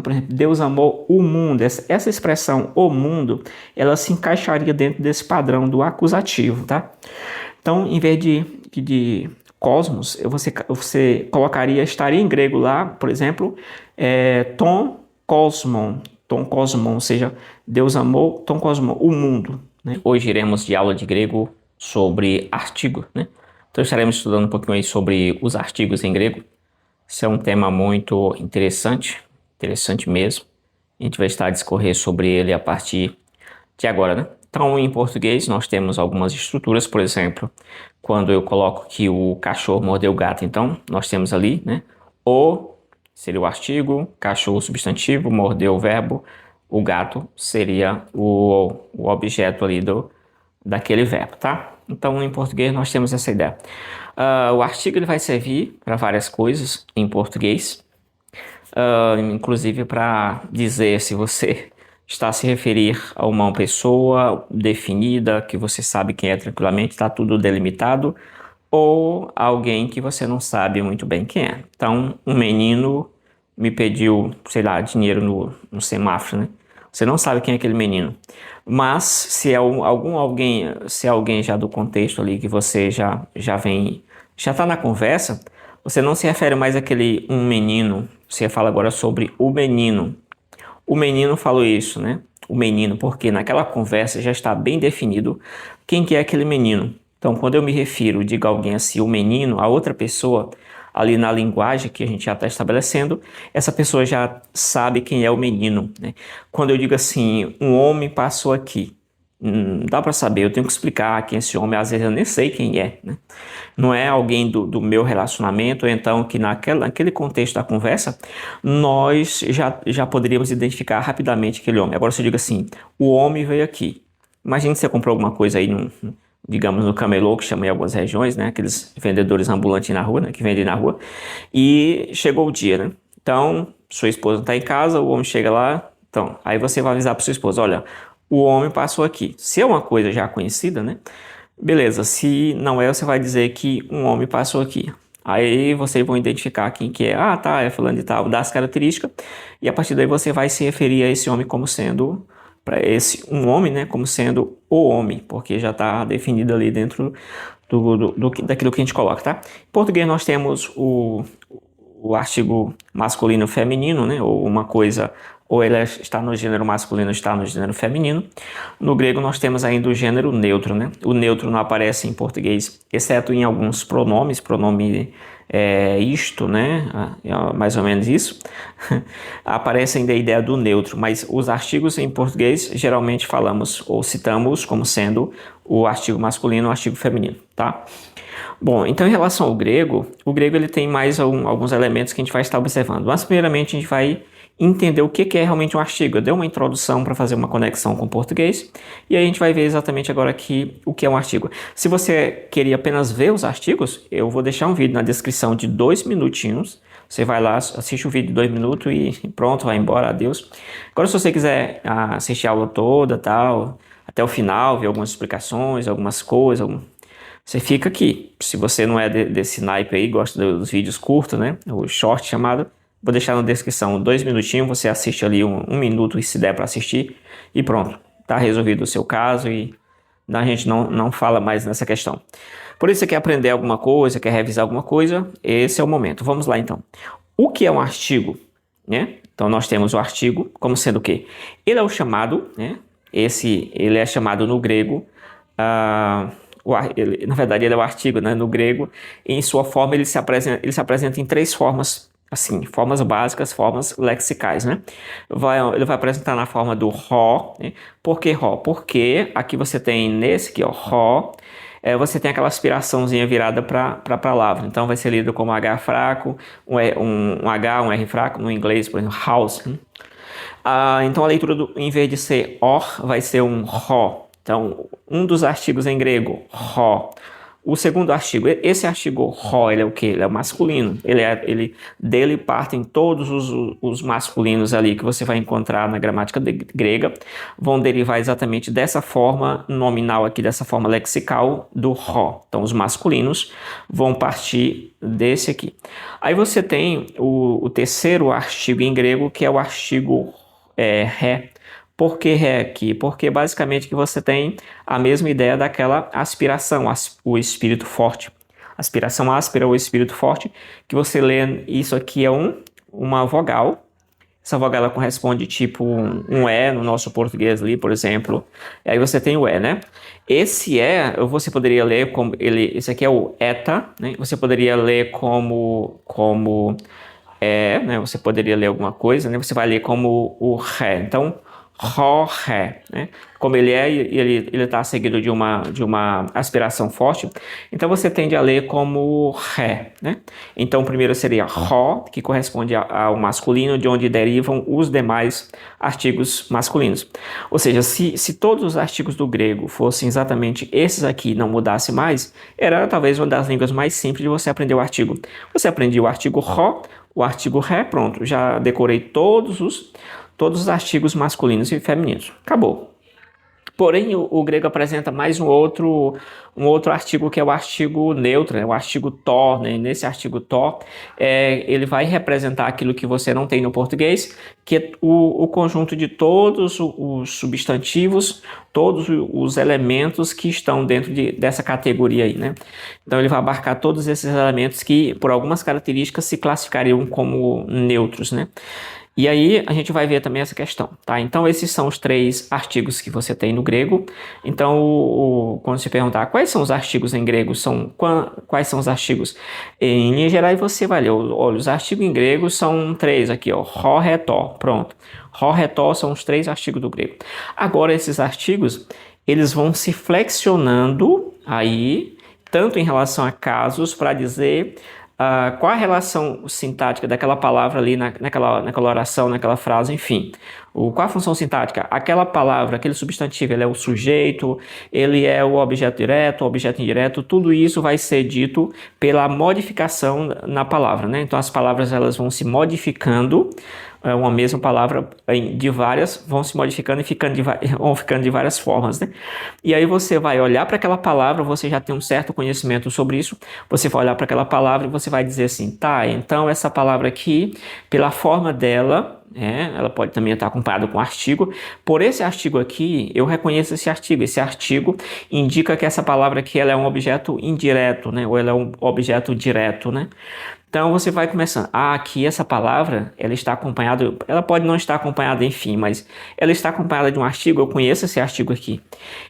Por exemplo, Deus amou o mundo. Essa expressão, o mundo, ela se encaixaria dentro desse padrão do acusativo, tá? Então, em vez de cosmos, você colocaria, estaria em grego lá, por exemplo, ton cosmon, ou seja, Deus amou, ton cosmon, o mundo, né? Hoje iremos de aula de grego sobre artigo, né? Então estaremos estudando um pouquinho aí sobre os artigos em grego. Esse é um tema muito interessante mesmo. A gente vai estar a discorrer sobre ele a partir de agora, né? Então, em português, nós temos algumas estruturas, por exemplo, quando eu coloco que o cachorro mordeu o gato, então, nós temos ali, né? O seria o artigo, cachorro substantivo, mordeu o verbo, o gato seria o objeto ali daquele verbo, tá? Então, em português, nós temos essa ideia. O artigo ele vai servir para várias coisas em português, inclusive para dizer se você está a se referir a uma pessoa definida, que você sabe quem é tranquilamente, está tudo delimitado, ou alguém que você não sabe muito bem quem é. Então, um menino me pediu, sei lá, dinheiro no semáforo, né? Você não sabe quem é aquele menino. Mas se é se é alguém já do contexto ali que você já está na conversa, você não se refere mais àquele um menino, você fala agora sobre o menino. O menino falou isso, né? O menino, porque naquela conversa já está bem definido quem que é aquele menino. Então, quando eu me refiro, digo a alguém assim, o menino, a outra pessoa, ali na linguagem que a gente já está estabelecendo, essa pessoa já sabe quem é o menino, né? Quando eu digo assim, um homem passou aqui, dá para saber, eu tenho que explicar quem é esse homem, às vezes eu nem sei quem é, né? Não é alguém do meu relacionamento, ou então que naquele contexto da conversa, nós já poderíamos identificar rapidamente aquele homem. Agora, se eu digo assim, o homem veio aqui. Imagine que você comprou alguma coisa aí, digamos, no camelô, que chama em algumas regiões, né? Aqueles vendedores ambulantes na rua, né? Que vendem na rua. E chegou o dia, né? Então, sua esposa está em casa, o homem chega lá. Então, aí você vai avisar para sua esposa, olha, o homem passou aqui. Se é uma coisa já conhecida, né? Beleza, se não é, você vai dizer que um homem passou aqui. Aí vocês vão identificar quem que é. Ah, tá, é fulano de tal, dá as características. E a partir daí você vai se referir a esse homem como sendo, para esse um homem, né, como sendo o homem, porque já está definido ali dentro daquilo que a gente coloca, tá? Em português nós temos o artigo masculino feminino, né, ou uma coisa, ou ele está no gênero masculino, está no gênero feminino. No grego nós temos ainda o gênero neutro, né? O neutro não aparece em português, exceto em alguns pronomes, pronome isto, né? Mais ou menos isso. Aparece ainda a ideia do neutro, mas os artigos em português geralmente falamos ou citamos como sendo o artigo masculino e o artigo feminino, tá? Bom, então em relação ao grego, o grego ele tem mais alguns elementos que a gente vai estar observando. Mas primeiramente a gente vai entender o que é realmente um artigo. Eu dei uma introdução para fazer uma conexão com o português e aí a gente vai ver exatamente agora aqui o que é um artigo. Se você queria apenas ver os artigos, eu vou deixar um vídeo na descrição de 2 minutinhos. Você vai lá, assiste o vídeo de 2 minutos e pronto, vai embora, adeus. Agora se você quiser assistir a aula toda, tal, até o final, ver algumas explicações, algumas coisas, você fica aqui. Se você não é desse naipe aí, gosta dos vídeos curtos, né? O short chamado, vou deixar na descrição 2 minutinhos, você assiste ali um minuto e se der para assistir e pronto, tá resolvido o seu caso e a gente não fala mais nessa questão. Por isso você quer aprender alguma coisa, quer revisar alguma coisa, esse é o momento. Vamos lá então. O que é um artigo, né? Então nós temos o artigo como sendo o quê? Ele é o chamado, né? Ele é chamado no grego, na verdade ele é o artigo, né? No grego, em sua forma ele se apresenta em 3 formas, assim, formas básicas, formas lexicais, né? Ele vai apresentar na forma do ró, né? Por que ró? Porque aqui você tem nesse aqui, ó, ró, você tem aquela aspiraçãozinha virada para a palavra. Então vai ser lido como H fraco, um H, um R fraco, no inglês, por exemplo, house. Né? Então a leitura, em vez de ser or, vai ser um ró. Então, um dos artigos em grego, ró. O segundo artigo, esse artigo rho, ele é o quê? Ele é o masculino. Dele partem todos os masculinos ali que você vai encontrar na gramática grega, vão derivar exatamente dessa forma nominal aqui, dessa forma lexical do rho. Então, os masculinos vão partir desse aqui. Aí você tem o terceiro artigo em grego, que é o artigo ré. Por que ré aqui? Porque basicamente que você tem a mesma ideia daquela aspiração, o espírito forte. Aspiração áspera ou espírito forte, que você lê, isso aqui é uma vogal. Essa vogal ela corresponde tipo um E no nosso português ali, por exemplo. E aí você tem o E, né? Esse E, você poderia ler como esse aqui é o eta, né? Você poderia ler como né? Você poderia ler alguma coisa, né? Você vai ler como o Ré. Então, Ró, Ré, né? Como ele é, ele está seguido de uma aspiração forte, então você tende a ler como Ré, né? Então, primeiro seria Ró, que corresponde ao masculino, de onde derivam os demais artigos masculinos. Ou seja, se todos os artigos do grego fossem exatamente esses aqui, não mudasse mais, era talvez uma das línguas mais simples de você aprender o artigo. Você aprendia o artigo Ró, o artigo Ré, pronto, já decorei todos os artigos masculinos e femininos. Acabou. Porém, o grego apresenta mais um outro artigo, que é o artigo neutro, né? O artigo to, né? Nesse artigo to, ele vai representar aquilo que você não tem no português, que é o conjunto de todos os substantivos, todos os elementos que estão dentro dessa categoria aí, né? Então, ele vai abarcar todos esses elementos que, por algumas características, se classificariam como neutros, né? E aí a gente vai ver também essa questão, tá? Então esses são os 3 artigos que você tem no grego. Então quando se perguntar quais são os artigos em grego, quais são os artigos em linha geral, você vai ler, olha, os artigos em grego são 3 aqui, ó, ró, ré, tó, pronto. Ró, ré, tó são os 3 artigos do grego. Agora esses artigos, eles vão se flexionando aí, tanto em relação a casos, para dizer qual a relação sintática daquela palavra ali naquela oração, naquela frase, enfim. Qual a função sintática? Aquela palavra, aquele substantivo, ele é o sujeito, ele é o objeto direto, o objeto indireto, tudo isso vai ser dito pela modificação na palavra, né? Então as palavras elas vão se modificando, uma mesma palavra de várias, vão se modificando e vão ficando de várias formas, né? E aí você vai olhar para aquela palavra, você já tem um certo conhecimento sobre isso, você vai olhar para aquela palavra e você vai dizer assim, tá, então essa palavra aqui, pela forma dela, ela pode também estar acompanhada com artigo. Por esse artigo aqui, eu reconheço esse artigo. Esse artigo indica que essa palavra aqui ela é um objeto indireto, né? Ou ela é um objeto direto, né? Então você vai começando. Aqui essa palavra, ela está acompanhada, ela pode não estar acompanhada, enfim, mas ela está acompanhada de um artigo, eu conheço esse artigo aqui.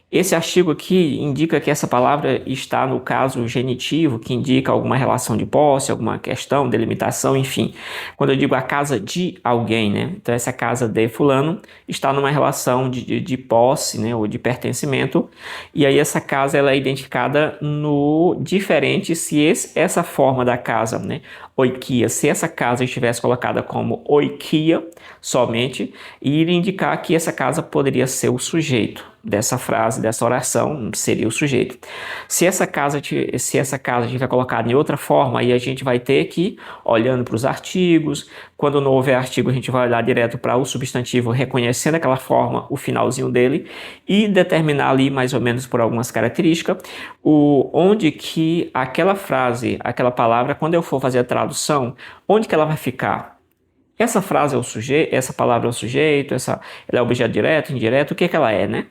Esse artigo aqui indica que essa palavra está no caso genitivo, que indica alguma relação de posse, alguma questão, delimitação, enfim. Quando eu digo a casa de alguém, né? Então essa casa de fulano está numa relação de posse, né? Ou de pertencimento. E aí essa casa ela é identificada no diferente se essa forma da casa, né? Oikia, se essa casa estivesse colocada como oikia somente, iria indicar que essa casa poderia ser o sujeito dessa frase, dessa oração, seria o sujeito. Se essa casa estiver colocada em outra forma, aí a gente vai ter que, olhando para os artigos, quando não houver artigo, a gente vai olhar direto para o substantivo, reconhecendo aquela forma, o finalzinho dele, e determinar ali, mais ou menos por algumas características, onde que aquela frase, aquela palavra, quando eu for fazer a tradução, onde que ela vai ficar? Essa frase é o sujeito, essa palavra é o sujeito, ela é objeto direto, indireto, o que que ela é, né?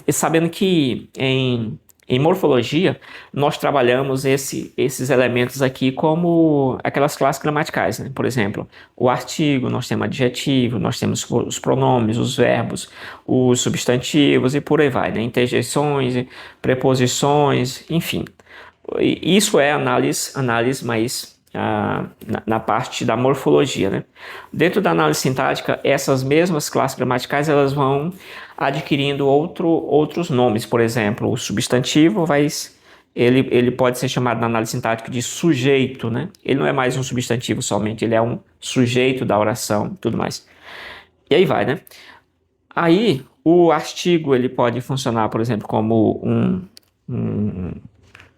E sabendo que em morfologia nós trabalhamos esses elementos aqui como aquelas classes gramaticais, né? Por exemplo, o artigo, nós temos adjetivo, nós temos os pronomes, os verbos, os substantivos e por aí vai, né? Interjeições, preposições, enfim. Isso é análise mais na parte da morfologia, né? Dentro da análise sintática, essas mesmas classes gramaticais elas vão adquirindo outros nomes. Por exemplo, o substantivo ele pode ser chamado na análise sintática de sujeito, né? Ele não é mais um substantivo somente, ele é um sujeito da oração e tudo mais. E aí vai, né? Aí o artigo ele pode funcionar, por exemplo, como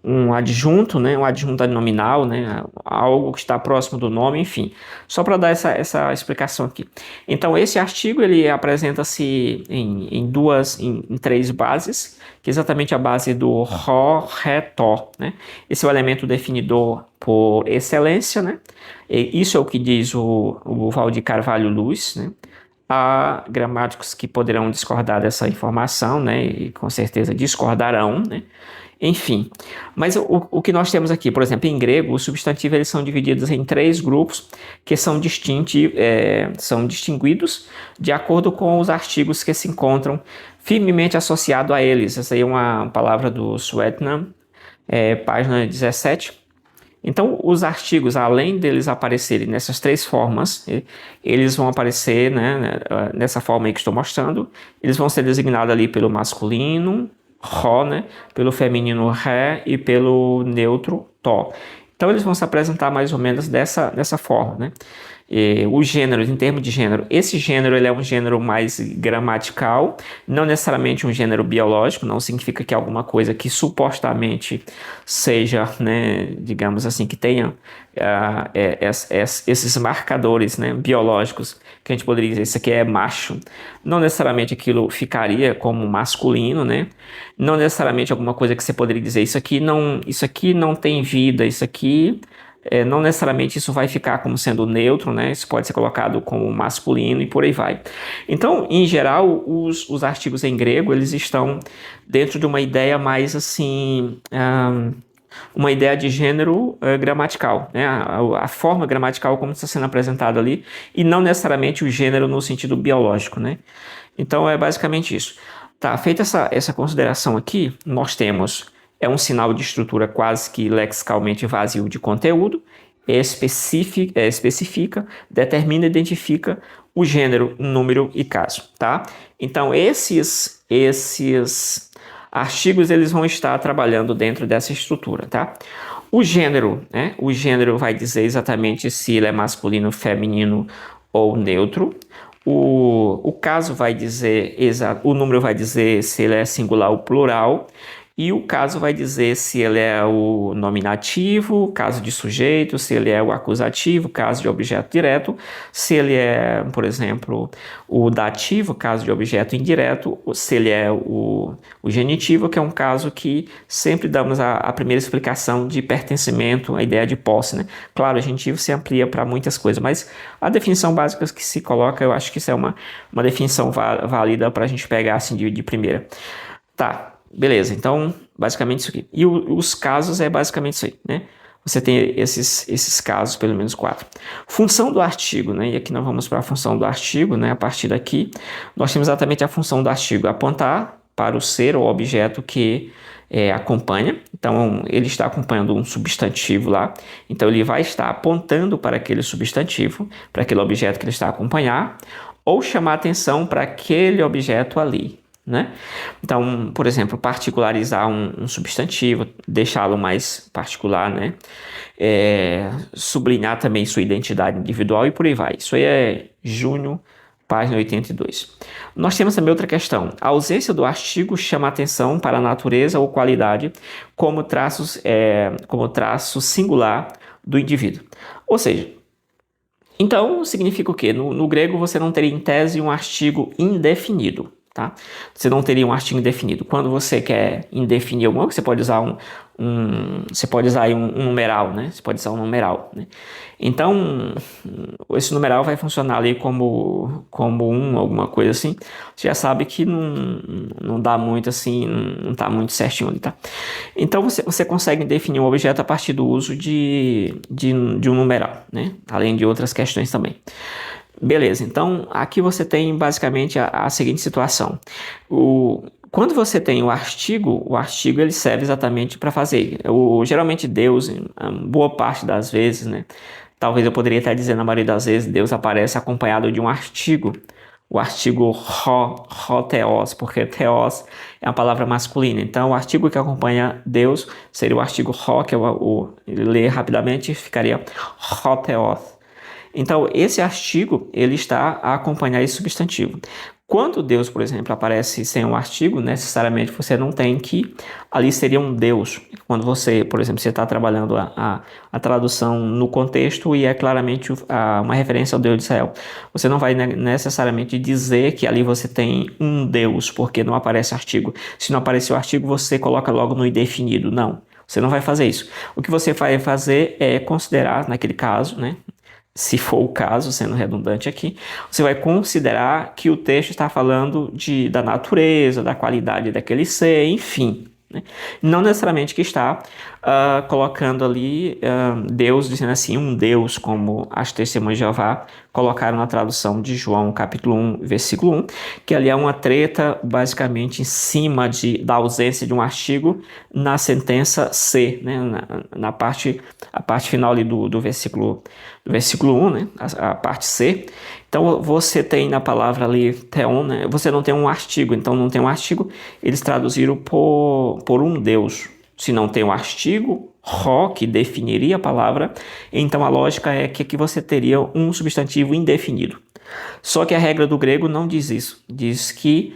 um adjunto, né? Um adjunto nominal, né? Algo que está próximo do nome, enfim. Só para dar essa explicação aqui. Então, esse artigo ele apresenta-se em três bases, que é exatamente a base do Ró, Ré, Tó, né? Esse é o elemento definidor por excelência, né? E isso é o que diz o Valdir Carvalho Luz, né? Há gramáticos que poderão discordar dessa informação, né? E com certeza discordarão, né? Enfim, mas o que nós temos aqui, por exemplo, em grego, os substantivos eles são divididos em três grupos que são distinguidos de acordo com os artigos que se encontram firmemente associados a eles. Essa aí é uma palavra do Swetnam, página 17. Então, os artigos, além deles aparecerem nessas três formas, eles vão aparecer, né, nessa forma aí que estou mostrando, eles vão ser designados ali pelo masculino, Ró, né, pelo feminino Ré e pelo neutro Tó. Então, eles vão se apresentar mais ou menos dessa forma, né? O gênero, em termos de gênero, esse gênero ele é um gênero mais gramatical, não necessariamente um gênero biológico, não significa que alguma coisa que supostamente seja, né, digamos assim, que tenha esses marcadores, né, biológicos, que a gente poderia dizer, isso aqui é macho, não necessariamente aquilo ficaria como masculino, né, não necessariamente alguma coisa que você poderia dizer, isso aqui não tem vida, isso aqui não necessariamente isso vai ficar como sendo neutro, né? Isso pode ser colocado como masculino e por aí vai. Então, em geral, os artigos em grego, eles estão dentro de uma ideia mais assim, uma ideia de gênero gramatical, né? A forma gramatical como está sendo apresentada ali, e não necessariamente o gênero no sentido biológico, né? Então, é basicamente isso. Tá, feita essa consideração aqui, nós temos um sinal de estrutura quase que lexicalmente vazio de conteúdo, especifica, determina e identifica o gênero, número e caso, tá? Então, esses artigos eles vão estar trabalhando dentro dessa estrutura, tá? O gênero, né? O gênero vai dizer exatamente se ele é masculino, feminino ou neutro. O caso vai dizer, o número vai dizer se ele é singular ou plural, e o caso vai dizer se ele é o nominativo, caso de sujeito, se ele é o acusativo, caso de objeto direto, se ele é, por exemplo, o dativo, caso de objeto indireto, se ele é o genitivo, que é um caso que sempre damos a primeira explicação de pertencimento, a ideia de posse, né? Claro, o genitivo se amplia para muitas coisas, mas a definição básica que se coloca, eu acho que isso é uma definição válida para a gente pegar assim de primeira. Tá. Beleza, então basicamente isso aqui. E os casos é basicamente isso aí, né? Você tem esses casos, pelo menos 4. Função do artigo, né? E aqui nós vamos para a função do artigo, né? A partir daqui, nós temos exatamente a função do artigo, apontar para o ser ou objeto que acompanha. Então, ele está acompanhando um substantivo lá. Então, ele vai estar apontando para aquele substantivo, para aquele objeto que ele está a acompanhar, ou chamar atenção para aquele objeto ali, né? Então, por exemplo, particularizar um substantivo, deixá-lo mais particular, né? Sublinhar também sua identidade individual e por aí vai. Isso aí é Júnior, página 82. Nós temos também outra questão. A ausência do artigo chama atenção para a natureza ou qualidade como traço singular do indivíduo. Ou seja, então significa o quê? No grego você não teria em tese um artigo indefinido. Tá? Você não teria um artigo indefinido. Quando você quer indefinir alguma coisa, você pode usar um numeral, né? Você pode usar um numeral, né? Então, esse numeral vai funcionar ali como alguma coisa assim. Você já sabe que não dá muito assim, não está muito certinho ali, tá? Então, você consegue definir um objeto a partir do uso de um numeral, né? Além de outras questões também. Beleza, então aqui você tem basicamente a seguinte situação. Quando você tem o artigo ele serve exatamente para fazer. Geralmente Deus, boa parte das vezes, né? Talvez eu poderia até dizer na maioria das vezes, Deus aparece acompanhado de um artigo. O artigo ho theos, porque theos é uma palavra masculina. Então, o artigo que acompanha Deus seria o artigo ho, que eu ler rapidamente, ficaria ho theos. Então, esse artigo, ele está a acompanhar esse substantivo. Quando Deus, por exemplo, aparece sem um artigo, necessariamente você não tem que ali seria um Deus. Quando você, por exemplo, você está trabalhando a tradução no contexto e é claramente uma referência ao Deus de Israel, você não vai necessariamente dizer que ali você tem um Deus, porque não aparece artigo. Se não aparecer o artigo, você coloca logo no indefinido. Não, você não vai fazer isso. O que você vai fazer é considerar, naquele caso, né? Se for o caso, sendo redundante aqui, você vai considerar que o texto está falando da natureza, da qualidade daquele ser, enfim. Né? Não necessariamente que está colocando ali Deus, dizendo assim, um Deus, como as testemunhas de Jeová colocaram na tradução de João, capítulo 1, versículo 1, que ali é uma treta basicamente em cima da ausência de um artigo na sentença C, né? a parte final ali do versículo 1, né? A parte C. Então você tem na palavra ali theon, né? Você não tem um artigo, então não tem um artigo, eles traduziram por um Deus. Se não tem um artigo, ró, que definiria a palavra, então a lógica é que aqui você teria um substantivo indefinido. Só que a regra do grego não diz isso. Diz que,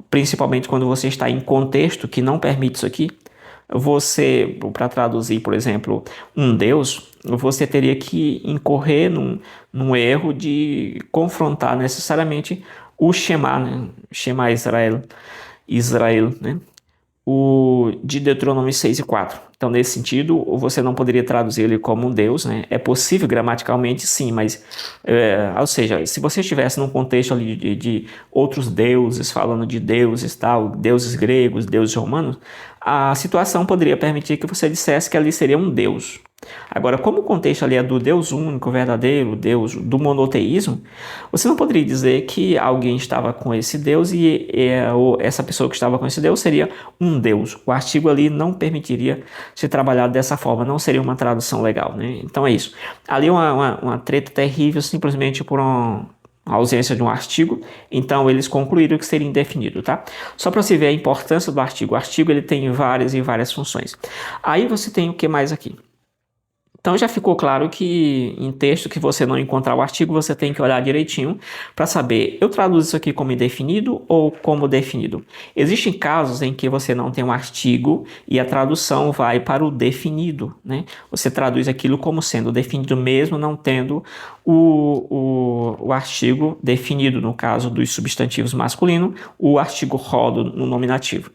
principalmente quando você está em contexto que não permite isso aqui, você, para traduzir, por exemplo, um Deus, você teria que incorrer num erro de confrontar necessariamente o Shema, né? Shema Israel, né? O de Deuteronômio 6 e 4. Então, nesse sentido, você não poderia traduzir ele como um Deus, né? É possível gramaticalmente, sim, mas, ou seja, se você estivesse num contexto ali de outros deuses, falando de deuses, tal, deuses gregos, deuses romanos, a situação poderia permitir que você dissesse que ali seria um Deus. Agora, como o contexto ali é do Deus único, verdadeiro, Deus do monoteísmo, você não poderia dizer que alguém estava com esse Deus ou essa pessoa que estava com esse Deus seria um Deus. O artigo ali não permitiria ser trabalhado dessa forma, não seria uma tradução legal, né? Então é isso. Ali é uma treta terrível simplesmente por a ausência de um artigo, então eles concluíram que seria indefinido, tá? Só para você ver a importância do artigo. O artigo ele tem várias e várias funções. Aí você tem o que mais aqui? Então já ficou claro que em texto que você não encontrar o artigo, você tem que olhar direitinho para saber, eu traduzo isso aqui como indefinido ou como definido? Existem casos em que você não tem um artigo e a tradução vai para o definido, né? Você traduz aquilo como sendo definido mesmo não tendo o artigo definido, no caso dos substantivos masculinos, o artigo rodo no nominativo.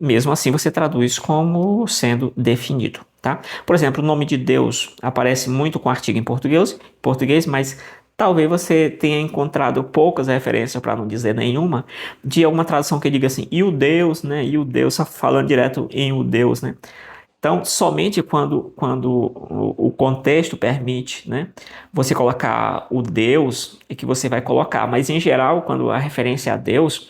Mesmo assim, você traduz como sendo definido, tá? Por exemplo, o nome de Deus aparece muito com artigo em português, mas talvez você tenha encontrado poucas referências, para não dizer nenhuma, de alguma tradução que diga assim, e o Deus, né? E o Deus, falando direto em o Deus, né? Então, somente quando o contexto permite, né, você colocar o Deus, é que você vai colocar. Mas, em geral, quando a referência é a Deus,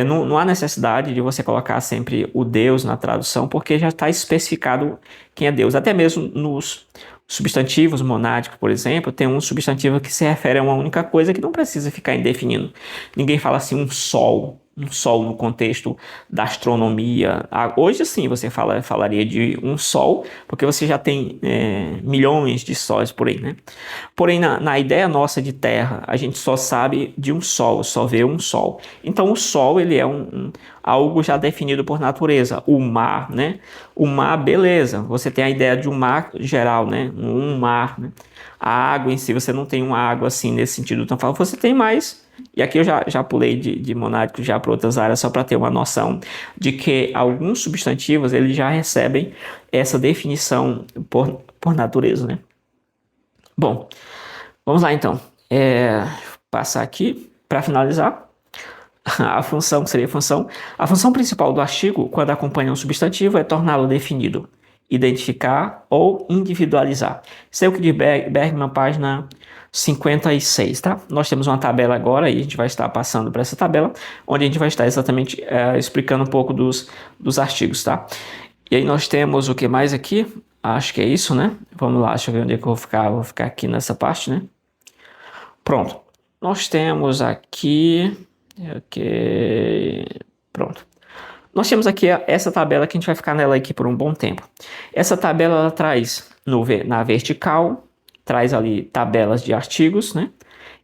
não há necessidade de você colocar sempre o Deus na tradução, porque já está especificado quem é Deus. Até mesmo nos substantivos monádicos, por exemplo, tem um substantivo que se refere a uma única coisa que não precisa ficar indefinindo. Ninguém fala assim um sol no contexto da astronomia. Hoje sim você falaria de um sol, porque você já tem milhões de sóis por aí, né? Porém, na ideia nossa de Terra, a gente só sabe de um sol, só vê um sol. Então o sol ele é algo já definido por natureza. O mar, né? O mar, beleza. Você tem a ideia de um mar geral, né? Um mar, né? A água em si, você não tem uma água assim nesse sentido tão fácil. Você tem mais. E aqui eu já pulei de monádico já para outras áreas, só para ter uma noção de que alguns substantivos eles já recebem essa definição por natureza, né? Bom, vamos lá então. Passar aqui para finalizar. A função, que seria a função principal do artigo, quando acompanha um substantivo, é torná-lo definido, identificar ou individualizar. Isso é o que diz Bergman, página 56, tá? Nós temos uma tabela agora e a gente vai estar passando para essa tabela, onde a gente vai estar exatamente explicando um pouco dos artigos, tá? E aí nós temos o que mais aqui? Acho que é isso, né? Vamos lá, deixa eu ver onde é que eu vou ficar. Eu vou ficar aqui nessa parte, né? Pronto. Nós temos aqui... Pronto. Nós temos aqui essa tabela que a gente vai ficar nela aqui por um bom tempo. Essa tabela ela traz na vertical, traz ali tabelas de artigos, né?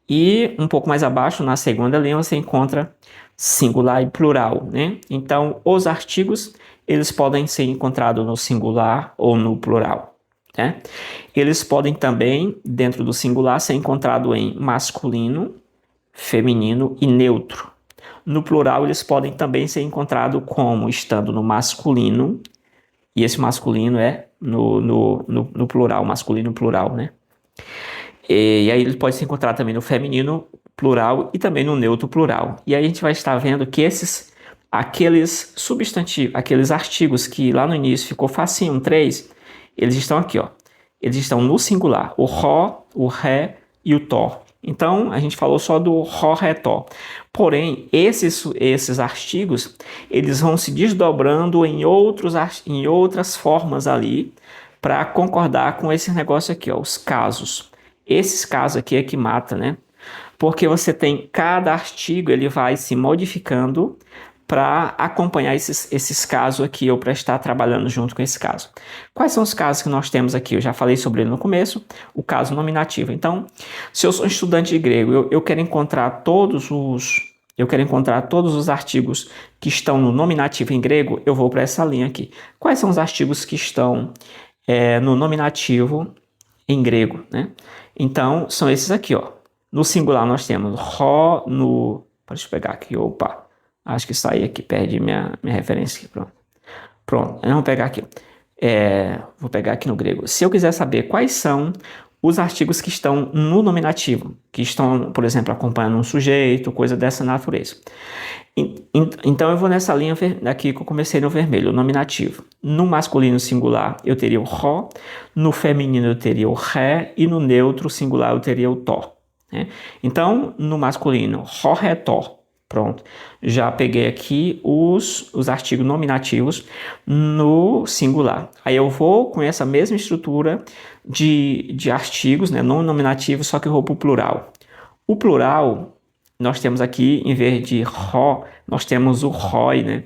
E um pouco mais abaixo, na segunda linha, você encontra singular e plural, né? Então, os artigos, eles podem ser encontrados no singular ou no plural, né? Eles podem também, dentro do singular, ser encontrados em masculino, feminino e neutro. No plural, eles podem também ser encontrados como estando no masculino, e esse masculino é no plural, masculino plural, né? E aí ele pode se encontrar também no feminino plural e também no neutro plural. E aí a gente vai estar vendo que aqueles substantivos, aqueles artigos que lá no início ficou facinho, 3, eles estão aqui, ó. Eles estão no singular, o ró, o ré e o tó. Então, a gente falou só do ró, ré, tó. Porém, esses artigos, eles vão se desdobrando em outras formas ali, para concordar com esse negócio aqui, ó, os casos. Esses casos aqui é que mata, né? Porque você tem cada artigo, ele vai se modificando para acompanhar esses casos aqui ou para estar trabalhando junto com esse caso. Quais são os casos que nós temos aqui? Eu já falei sobre ele no começo, o caso nominativo. Então, se eu sou um estudante de grego, eu quero encontrar todos os artigos que estão no nominativo em grego, eu vou para essa linha aqui. Quais são os artigos que estão no nominativo em grego, né? Então, são esses aqui, ó. No singular nós temos ró, deixa eu pegar aqui, opa. Acho que saí aqui, perdi minha referência aqui, pronto. Vamos pegar aqui. Vou pegar aqui no grego. Se eu quiser saber quais são os artigos que estão no nominativo, que estão, por exemplo, acompanhando um sujeito, coisa dessa natureza. Então eu vou nessa linha aqui que eu comecei no vermelho, o nominativo. No masculino singular eu teria o ró, no feminino eu teria o ré e no neutro singular eu teria o tó, né? Então, no masculino, ró, ré, tó. Pronto, já peguei aqui os artigos nominativos no singular. Aí eu vou com essa mesma estrutura de artigos, né, não nominativos, só que eu vou para o plural. O plural, nós temos aqui, em vez de ró, nós temos o rói, né?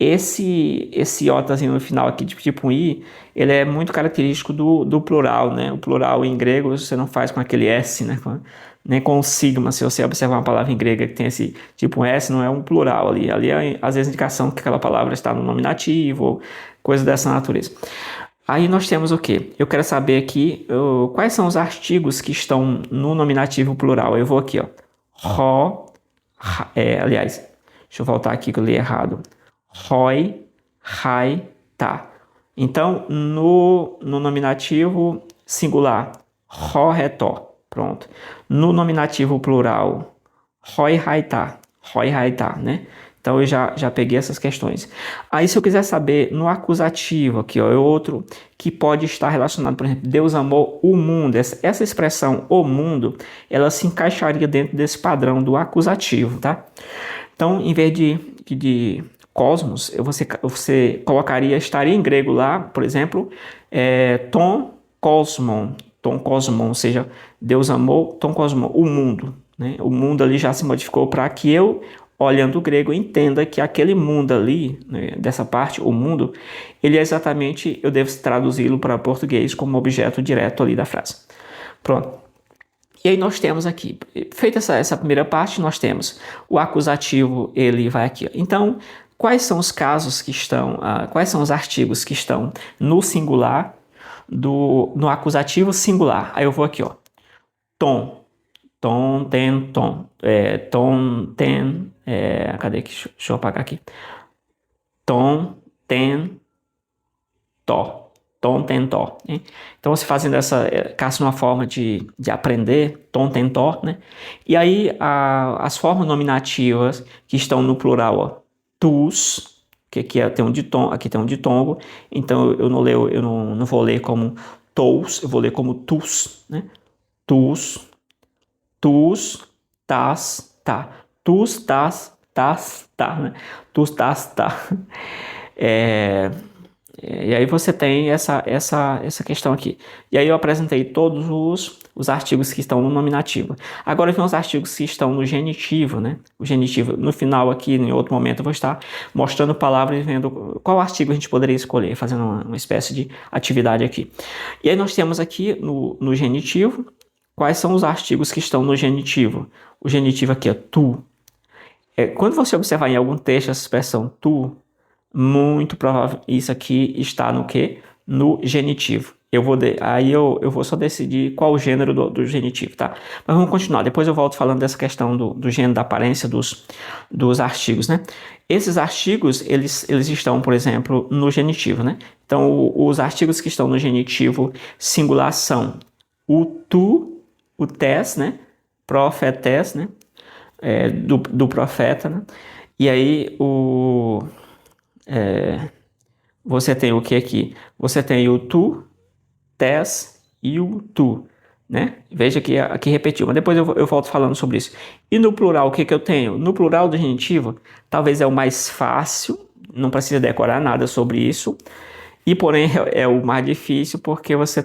Esse iotazinho no final aqui, tipo I, ele é muito característico do plural, né? O plural em grego você não faz com aquele S, né? Nem com o sigma. Se você observar uma palavra em grego que tem esse tipo S, não é um plural ali. Ali é, às vezes, indicação que aquela palavra está no nominativo, ou coisa dessa natureza. Aí nós temos o quê? Eu quero saber aqui quais são os artigos que estão no nominativo plural. Eu vou aqui, ó. Ró, aliás, deixa eu voltar aqui que eu li errado. Rói, rai, tá. Então, no nominativo singular, ró, ré, tó. Pronto. No nominativo plural, rói, rai, tá. Rói, rai, tá, né? Então, eu já peguei essas questões. Aí, se eu quiser saber, no acusativo, aqui, ó, é outro que pode estar relacionado, por exemplo, Deus amou o mundo. Essa expressão, o mundo, ela se encaixaria dentro desse padrão do acusativo, tá? Então, em vez de cosmos, você estaria em grego lá, por exemplo, ton cosmon, ou seja, Deus amou, ton cosmon, o mundo, né? O mundo ali já se modificou para que eu, olhando o grego, entenda que aquele mundo ali, né, dessa parte, o mundo, ele é exatamente, eu devo traduzi-lo para português como objeto direto ali da frase. Pronto. E aí nós temos aqui, feita essa primeira parte, nós temos o acusativo, ele vai aqui. Então, quais são os casos que estão, quais são os artigos que estão no singular, no acusativo singular? Aí eu vou aqui, ó. Tom, tem, tom. Tom, tem, cadê aqui? Deixa eu apagar aqui. Tom, tem, tó. Tom, tem, tó. Né? Então, você fazendo caso numa forma de aprender, tom, tem, tó, né? E aí, as formas nominativas que estão no plural, ó, tus, que aqui tem um ditongo, aqui tem um ditongo, então eu não vou ler como tous, eu vou ler como tus, né? Tus, tas, tá. Tus, tas, tá, né? Tus, tas, tá. E aí você tem essa questão aqui. E aí eu apresentei todos os artigos que estão no nominativo. Agora vem os artigos que estão no genitivo, né? O genitivo, no final aqui, em outro momento, eu vou estar mostrando palavras e vendo qual artigo a gente poderia escolher, fazendo uma espécie de atividade aqui. E aí nós temos aqui no genitivo quais são os artigos que estão no genitivo. O genitivo aqui é tu. Quando você observar em algum texto essa expressão tu, muito provável isso aqui está no quê? No genitivo. Aí eu vou só decidir qual o gênero do genitivo, tá? Mas vamos continuar. Depois eu volto falando dessa questão do gênero, da aparência dos artigos, né? Esses artigos, eles estão, por exemplo, no genitivo, né? Então, os artigos que estão no genitivo singular são o tu, o tes, né? Profetes, né? Do profeta, né? E aí, você tem o que aqui? Você tem o tu, tes e o tu, né? Veja que aqui repetiu, mas depois eu volto falando sobre isso. E no plural, o que eu tenho? No plural do genitivo, talvez é o mais fácil, não precisa decorar nada sobre isso, e porém é o mais difícil porque você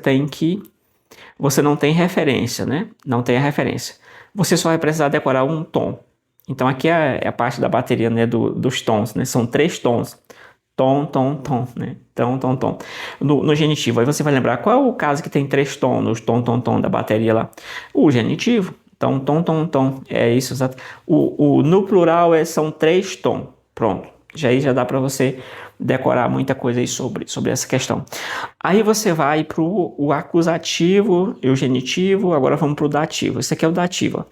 não tem referência, né? Não tem a referência. Você só vai precisar decorar um tom. Então aqui é a parte da bateria, né, dos tons, né? São 3 tons. Tom, tom, tom, né? Tom, tom, tom. No genitivo, aí você vai lembrar qual é o caso que tem 3 tons, nos tom, tom, tom da bateria lá. O genitivo. Então, tom, tom, tom. É isso, exato. No plural são 3 tons. Pronto. Já dá para você decorar muita coisa aí sobre essa questão. Aí você vai para o acusativo e o genitivo. Agora vamos para o dativo. Esse aqui é o dativo. Ó.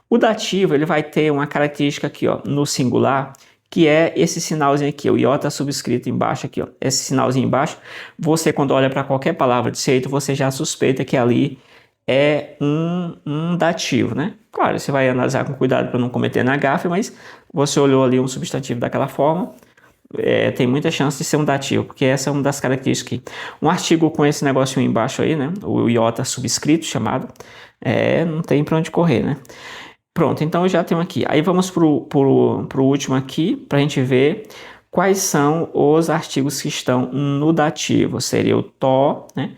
O dativo ele vai ter uma característica aqui, ó, no singular, que é esse sinalzinho aqui, o iota subscrito embaixo aqui, ó. Esse sinalzinho embaixo, você quando olha para qualquer palavra de jeito, você já suspeita que ali é um dativo, né? Claro, você vai analisar com cuidado para não cometer na gafe, mas você olhou ali um substantivo daquela forma, tem muita chance de ser um dativo, porque essa é uma das características aqui. Um artigo com esse negocinho embaixo aí, né? O iota subscrito chamado, não tem para onde correr, né? Pronto, então eu já tenho aqui. Aí vamos pro último aqui, para a gente ver quais são os artigos que estão no dativo. Seria o to, né?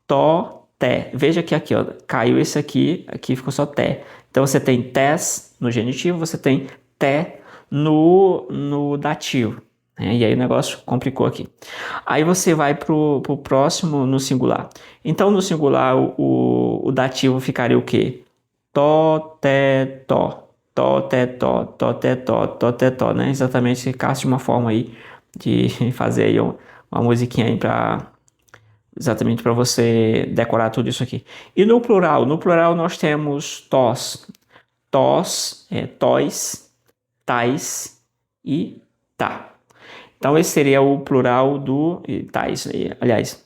To, te. Veja que aqui, ó, caiu esse aqui ficou só te. Então você tem tes no genitivo, você tem te no dativo. Né? E aí o negócio complicou aqui. Aí você vai pro próximo no singular. Então no singular o dativo ficaria o quê? To, te, to. To, te, to. To, te, to. To, te, to, né? Exatamente, ficasse de uma forma aí de fazer aí uma musiquinha aí exatamente para você decorar tudo isso aqui. E no plural nós temos tos. Tos, tois, tais e tá. Então esse seria o plural do tais, aliás,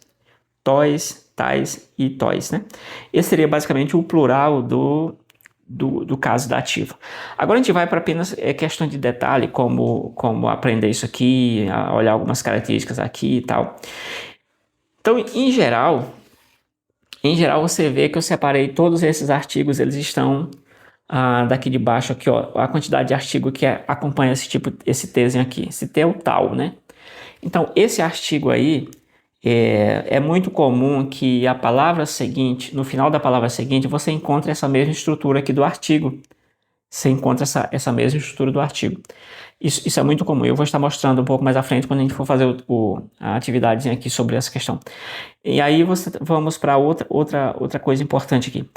tois, tais e tois, né? Esse seria basicamente o plural do caso dativo. Agora a gente vai para apenas questão de detalhe, como aprender isso aqui, olhar algumas características aqui e tal. Então, em geral você vê que eu separei todos esses artigos, eles estão daqui de baixo aqui, ó, a quantidade de artigo que acompanha esse texto aqui. Esse T é o tal, né? Então, esse artigo aí, é muito comum que a palavra seguinte, no final da palavra seguinte, você encontre essa mesma estrutura aqui do artigo. Você encontra essa mesma estrutura do artigo. Isso é muito comum. Eu vou estar mostrando um pouco mais à frente quando a gente for fazer a atividade aqui sobre essa questão. E aí vamos para outra coisa importante aqui.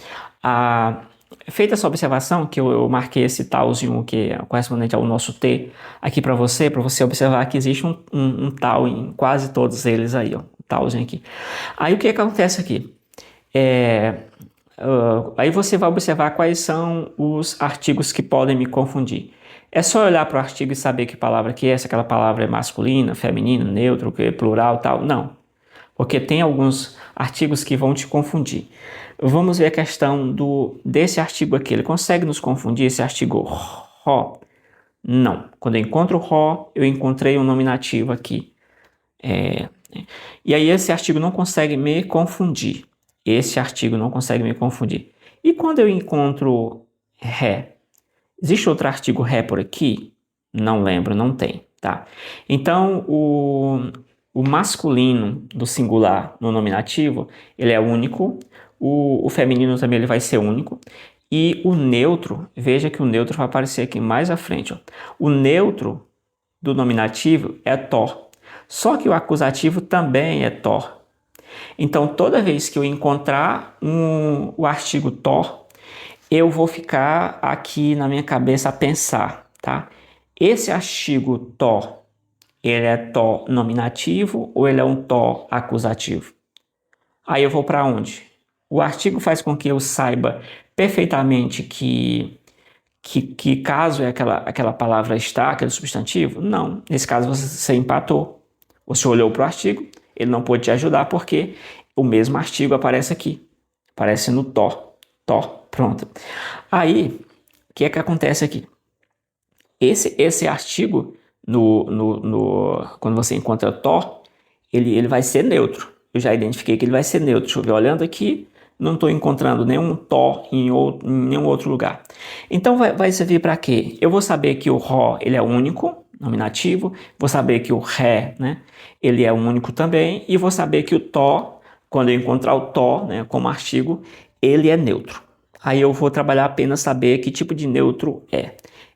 Feita essa observação, que eu marquei esse talzinho que é correspondente ao nosso T aqui para você observar que existe um tal em quase todos eles aí, ó, um talzinho aqui. Aí o que acontece aqui? Aí você vai observar quais são os artigos que podem me confundir. É só olhar para o artigo e saber que palavra que é, se aquela palavra é masculina, feminina, neutro, plural, tal. Não, porque tem alguns artigos que vão te confundir. Vamos ver a questão desse artigo aqui. Ele consegue nos confundir, esse artigo ro? Não. Quando eu encontro ro, eu encontrei um nominativo aqui. E aí esse artigo não consegue me confundir. Esse artigo não consegue me confundir. E quando eu encontro ré? Existe outro artigo ré por aqui? Não lembro, não tem, tá? Então, o masculino do singular no nominativo, ele é único. O feminino também ele vai ser único. E o neutro, veja que o neutro vai aparecer aqui mais à frente. Ó. O neutro do nominativo é tor. Só que o acusativo também é tor. Então, toda vez que eu encontrar o artigo tor, eu vou ficar aqui na minha cabeça a pensar, tá? Esse artigo to, ele é to nominativo ou ele é um to acusativo? Aí eu vou para onde? O artigo faz com que eu saiba perfeitamente que caso é aquela palavra está, aquele substantivo? Não. Nesse caso você empatou. Você olhou para o artigo, ele não pôde te ajudar porque o mesmo artigo aparece aqui. Aparece no to. To. Pronto. Aí, o que é que acontece aqui? Esse artigo, quando você encontra to, ele vai ser neutro. Eu já identifiquei que ele vai ser neutro. Deixa eu ver, olhando aqui, não estou encontrando nenhum to em nenhum outro lugar. Então vai servir para quê? Eu vou saber que o ro ele é único, nominativo, vou saber que o ré, né, ele é único também, e vou saber que o to, quando eu encontrar o to, né, como artigo, ele é neutro. Aí eu vou trabalhar apenas saber que tipo de neutro é.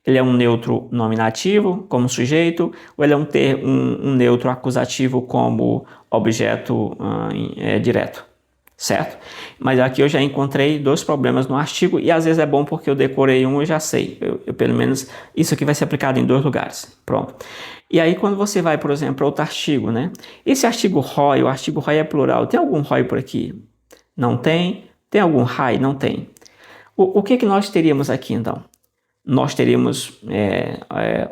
Ele é um neutro nominativo, como sujeito, ou ele é um neutro acusativo como objeto direto, certo? Mas aqui eu já encontrei dois problemas no artigo e às vezes é bom porque eu decorei um e já sei. Eu pelo menos, isso aqui vai ser aplicado em dois lugares. Pronto. E aí quando você vai, por exemplo, para outro artigo, né? Esse artigo ROI, o artigo ROI é plural. Tem algum ROI por aqui? Não tem. Tem algum RAI? Não tem. O que nós teríamos aqui, então? Nós teríamos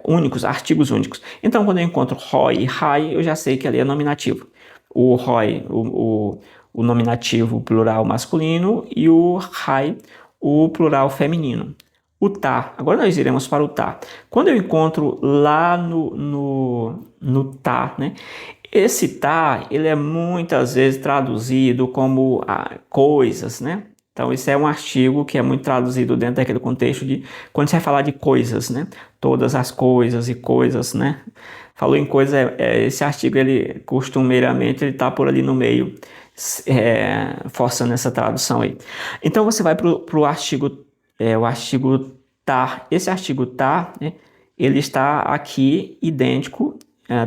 únicos, artigos únicos. Então, quando eu encontro ROI e RAI, eu já sei que ali é nominativo. O ROI, o nominativo plural masculino, e o RAI, o plural feminino. O tá, agora nós iremos para o tá. Quando eu encontro lá no tá, né? Esse tá, ele é muitas vezes traduzido como coisas, né? Então, isso é um artigo que é muito traduzido dentro daquele contexto de quando você vai falar de coisas, né? Todas as coisas e coisas, né? Falou em coisa, esse artigo, ele costumeiramente, ele tá por ali no meio, forçando essa tradução aí. Então, você vai para o artigo, o artigo tá. Esse artigo tá, né? Ele está aqui idêntico,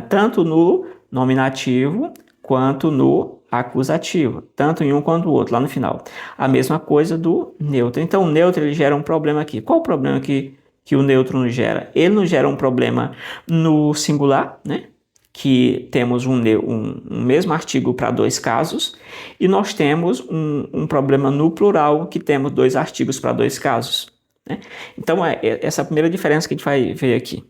tanto no nominativo quanto no acusativo, tanto em um quanto no outro, lá no final. A mesma coisa do neutro. Então, o neutro ele gera um problema aqui. Qual o problema que o neutro nos gera? Ele nos gera um problema no singular, né? Que temos um mesmo artigo para dois casos, e nós temos um problema no plural, que temos dois artigos para dois casos. Né? Então, essa a primeira diferença que a gente vai ver aqui.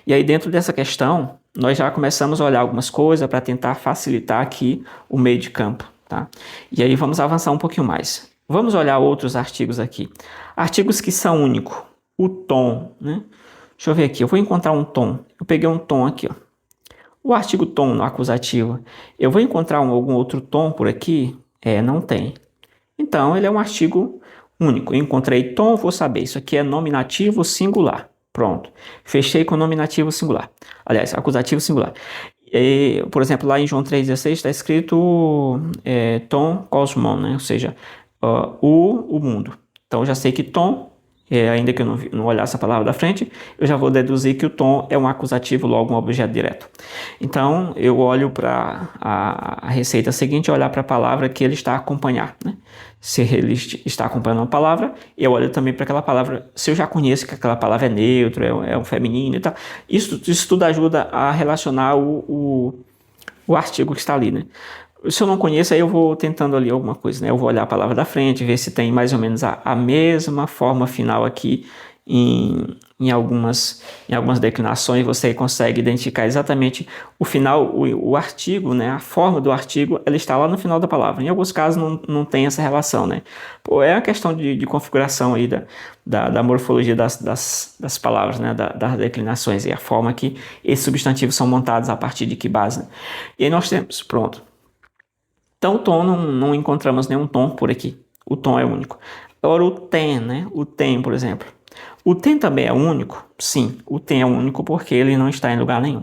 E aí, dentro dessa questão, nós já começamos a olhar algumas coisas para tentar facilitar aqui o meio de campo. Tá? E aí, vamos avançar um pouquinho mais. Vamos olhar outros artigos aqui. Artigos que são únicos. O tom. Né? Deixa eu ver aqui. Eu vou encontrar um tom. Eu peguei um tom aqui. Ó. O artigo tom no acusativo. Eu vou encontrar algum outro tom por aqui? Não tem. Então, ele é um artigo único. Eu encontrei tom, vou saber. Isso aqui é nominativo singular. Pronto. Fechei com nominativo singular. Aliás, acusativo singular. Por exemplo, lá em João 3,16 está escrito tom cosmon, né? Ou seja, o mundo. Então, eu já sei que tom, ainda que eu não olhasse a palavra da frente, eu já vou deduzir que o tom é um acusativo, logo um objeto direto. Então, eu olho para a receita seguinte, olhar para a palavra que ele está a acompanhar, né? Se ele está acompanhando uma palavra, eu olho também para aquela palavra, se eu já conheço que aquela palavra é neutro, é um feminino e tal. Isso tudo ajuda a relacionar o artigo que está ali, né? Se eu não conheço, aí eu vou tentando ali alguma coisa, né? Eu vou olhar a palavra da frente, ver se tem mais ou menos a mesma forma final aqui em algumas declinações. Você consegue identificar exatamente o final, o artigo, né? A forma do artigo, ela está lá no final da palavra. Em alguns casos não tem essa relação, né? É uma questão de configuração aí da morfologia das palavras, né? Das declinações e a forma que esses substantivos são montados a partir de que base, né? E aí nós temos, pronto. Então, o tom, não encontramos nenhum tom por aqui. O tom é único. Agora, o tem, né? O tem, por exemplo. O tem também é único? Sim, o tem é único porque ele não está em lugar nenhum.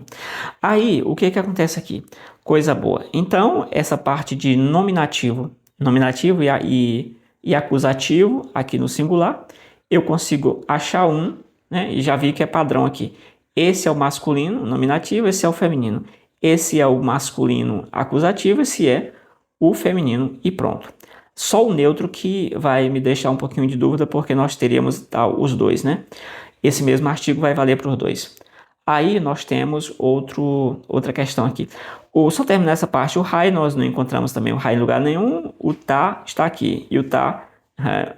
Aí, o que acontece aqui? Coisa boa. Então, essa parte de nominativo e acusativo, aqui no singular, eu consigo achar um, né? E já vi que é padrão aqui. Esse é o masculino, nominativo, esse é o feminino. Esse é o masculino acusativo, esse é o feminino e pronto. Só o neutro que vai me deixar um pouquinho de dúvida, porque nós teríamos os dois, né? Esse mesmo artigo vai valer para os dois. Aí nós temos outra questão aqui. Só terminar essa parte, o RAI nós não encontramos também o RAI em lugar nenhum, o tá está aqui, e o tá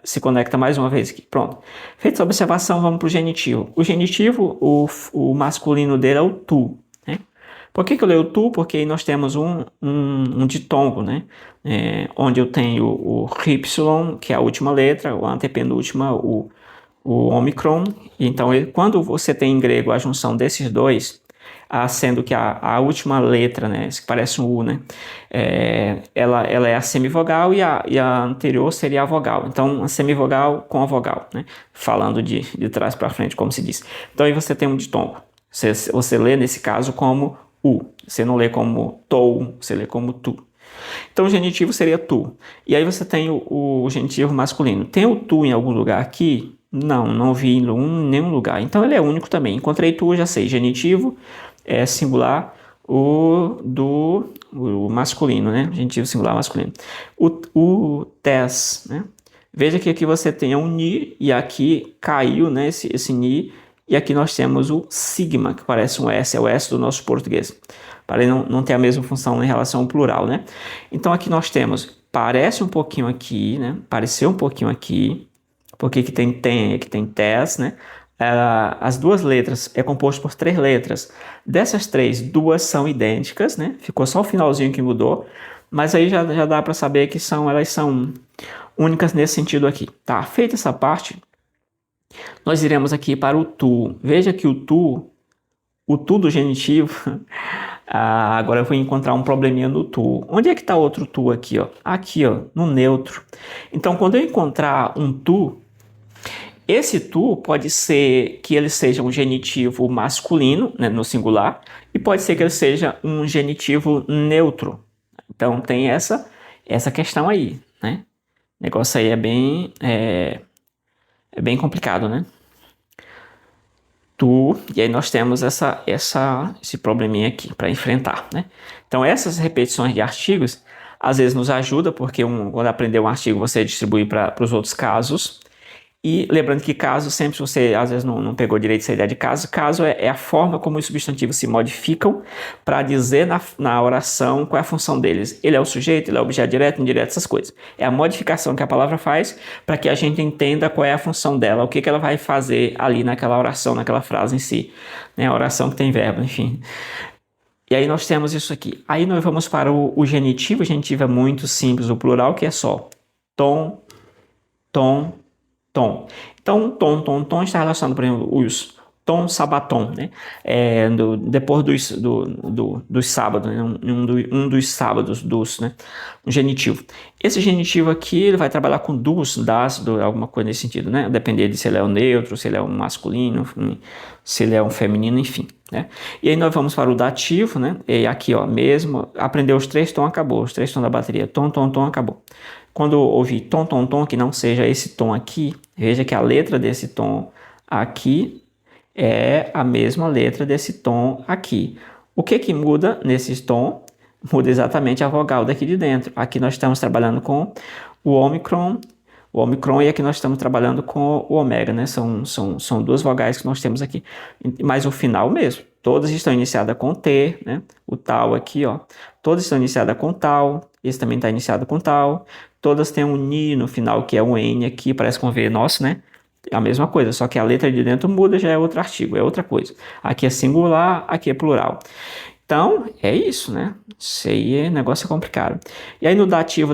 se conecta mais uma vez aqui. Pronto. Feita essa observação, vamos para o genitivo. O genitivo, o masculino dele é o tu. Né? Por que eu leio o tu? Porque aí nós temos um ditongo, né? Onde eu tenho o Y, que é a última letra, a antepenúltima, o Ômicron. Então, quando você tem em grego a junção desses dois, sendo que a última letra, né, que parece um U, né, ela é a semivogal e a anterior seria a vogal. Então, a semivogal com a vogal, né, falando de trás para frente, como se diz. Então, aí você tem um ditongo. Você lê, nesse caso, como U. Você não lê como tou, você lê como tu. Então, o genitivo seria tu. E aí você tem o genitivo masculino. Tem o tu em algum lugar aqui? Não vi em nenhum lugar. Então, ele é único também. Encontrei tu, já sei. Genitivo é singular, o masculino, né? Genitivo singular masculino. O tes, né? Veja que aqui você tem um ni e aqui caiu, né? Esse ni. E aqui nós temos o sigma, que parece um S, é o S do nosso português. Para não ter a mesma função em relação ao plural, né? Então aqui nós temos, parece um pouquinho aqui, né? Pareceu um pouquinho aqui, porque aqui tem tes, né? As duas letras é composto por 3 letras. Dessas 3, 2 são idênticas, né? Ficou só o finalzinho que mudou, mas aí já dá para saber que elas são únicas nesse sentido aqui. Tá? Feita essa parte, nós iremos aqui para o tu. Veja que o tu do genitivo, agora eu vou encontrar um probleminha no tu. Onde é que está outro tu aqui? Ó? Aqui, ó, no neutro. Então, quando eu encontrar um tu, esse tu pode ser que ele seja um genitivo masculino, né, no singular, e pode ser que ele seja um genitivo neutro. Então, tem essa questão aí, né? O negócio aí é bem complicado, né? Tu, e aí nós temos esse probleminha aqui para enfrentar, né? Então, essas repetições de artigos, às vezes nos ajuda, porque quando aprender um artigo, você distribui para os outros casos. E lembrando que caso, sempre se você às vezes não pegou direito essa ideia de caso é a forma como os substantivos se modificam para dizer na oração qual é a função deles. Ele é o sujeito, ele é o objeto direto, indireto, essas coisas. É a modificação que a palavra faz para que a gente entenda qual é a função dela, o que ela vai fazer ali naquela oração, naquela frase em si. Né? A oração que tem verbo, enfim. E aí nós temos isso aqui. Aí nós vamos para o genitivo. O genitivo é muito simples, o plural, que é só tom, tom, tom. Então, tom está relacionado, por exemplo, os tom sabaton, né? Depois dos sábados, né? um dos sábados, né? Um genitivo. Esse genitivo aqui, ele vai trabalhar com das, alguma coisa nesse sentido, né? Depender de se ele é um neutro, se ele é um masculino, se ele é um feminino, enfim, né? E aí nós vamos para o dativo, né? E aqui, ó, mesmo, aprendeu os 3 tons, acabou. Os 3 tons da bateria, tom, acabou. Quando eu ouvir tom, que não seja esse tom aqui, veja que a letra desse tom aqui é a mesma letra desse tom aqui. O que muda nesse tom? Muda exatamente a vogal daqui de dentro. Aqui nós estamos trabalhando com o ômicron, e aqui nós estamos trabalhando com o ômega, né? São 2 vogais que nós temos aqui. Mas o final mesmo. Todas estão iniciadas com T, né? O tal aqui, ó. Todas estão iniciadas com tal. Esse também está iniciado com tal. Todas têm um ni no final, que é um N aqui, parece com V nosso, né? É a mesma coisa, só que a letra de dentro muda, já é outro artigo, é outra coisa. Aqui é singular, aqui é plural. Então, é isso, né? Isso aí, negócio é complicado. E aí no dativo,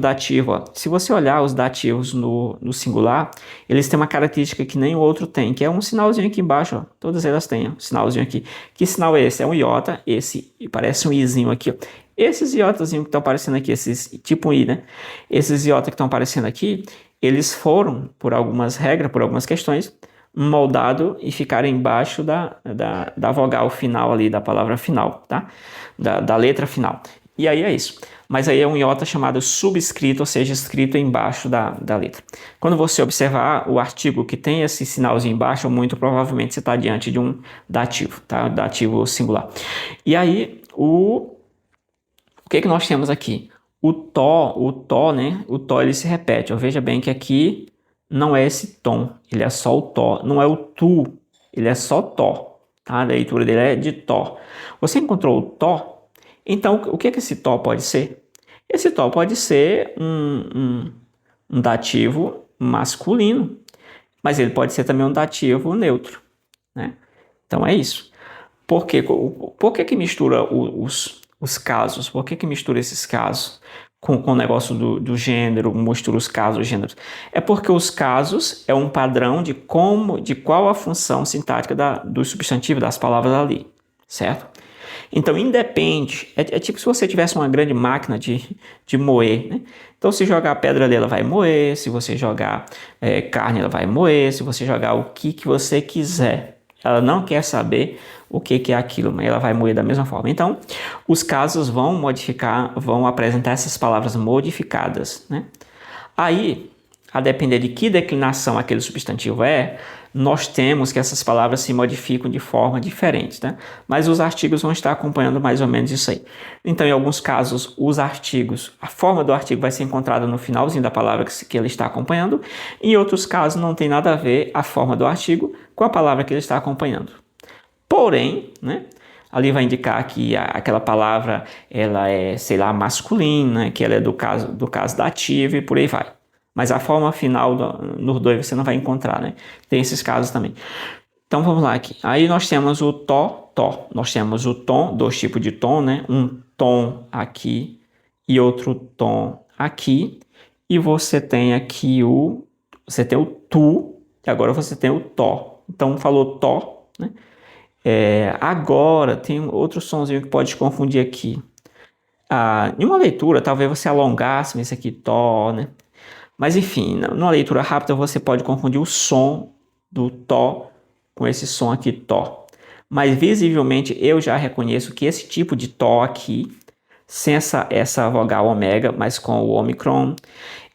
ó, se você olhar os dativos no singular, eles têm uma característica que nem o outro tem, que é um sinalzinho aqui embaixo, ó. Todas elas têm um sinalzinho aqui. Que sinal é esse? É um iota, esse parece um izinho aqui, ó. Esses iotazinhos que estão aparecendo aqui, esses tipo um i, né? Esses iotas que estão aparecendo aqui, eles foram, por algumas regras, por algumas questões, moldado e ficaram embaixo da vogal final ali, da palavra final, tá? Da letra final. E aí é isso. Mas aí é um iota chamado subscrito, ou seja, escrito embaixo da letra. Quando você observar o artigo que tem esse sinalzinho embaixo, muito provavelmente você está diante de um dativo, tá? Dativo singular. E aí, o que nós temos aqui? o tó, né? O tó ele se repete. Veja bem que aqui não é esse tom, ele é só o tó, não é o tu, ele é só tó, tá? A leitura dele é de tó. Você encontrou o tó? Então, o que esse tó pode ser? Esse tó pode ser um dativo masculino, mas ele pode ser também um dativo neutro, né? Então é isso. Por que mistura os casos? Por que mistura esses casos com o negócio do gênero, mistura os casos, os gêneros? É porque os casos é um padrão de qual a função sintática do substantivo, das palavras ali, certo? Então, independe, é tipo se você tivesse uma grande máquina de moer, né? Então, se jogar pedra ali, ela vai moer, se você jogar carne, ela vai moer, se você jogar o que você quiser. Ela não quer saber o que é aquilo, mas ela vai moer da mesma forma. Então, os casos vão apresentar essas palavras modificadas, né? Aí, a depender de que declinação aquele substantivo nós temos que essas palavras se modificam de forma diferente, né? Mas os artigos vão estar acompanhando mais ou menos isso aí. Então, em alguns casos, a forma do artigo vai ser encontrada no finalzinho da palavra que ele está acompanhando. Em outros casos, não tem nada a ver a forma do artigo com a palavra que ele está acompanhando. Porém, né? Ali vai indicar que aquela palavra ela é, sei lá, masculina, que ela é do caso dativo e por aí vai. Mas a forma final nos dois você não vai encontrar, né? Tem esses casos também. Então vamos lá aqui. Aí nós temos o tó, tó. Nós temos o tom, dois tipos de tom, né? Um tom aqui e outro tom aqui. E você tem aqui você tem o tu e agora você tem o tó. Então falou tó, né? Agora tem outro sonzinho que pode confundir aqui. Em uma leitura, talvez você alongasse esse aqui, tó, né? Mas enfim, numa leitura rápida você pode confundir o som do tó com esse som aqui, tó. Mas visivelmente eu já reconheço que esse tipo de tó aqui, sem essa vogal ômega, mas com o ômicron,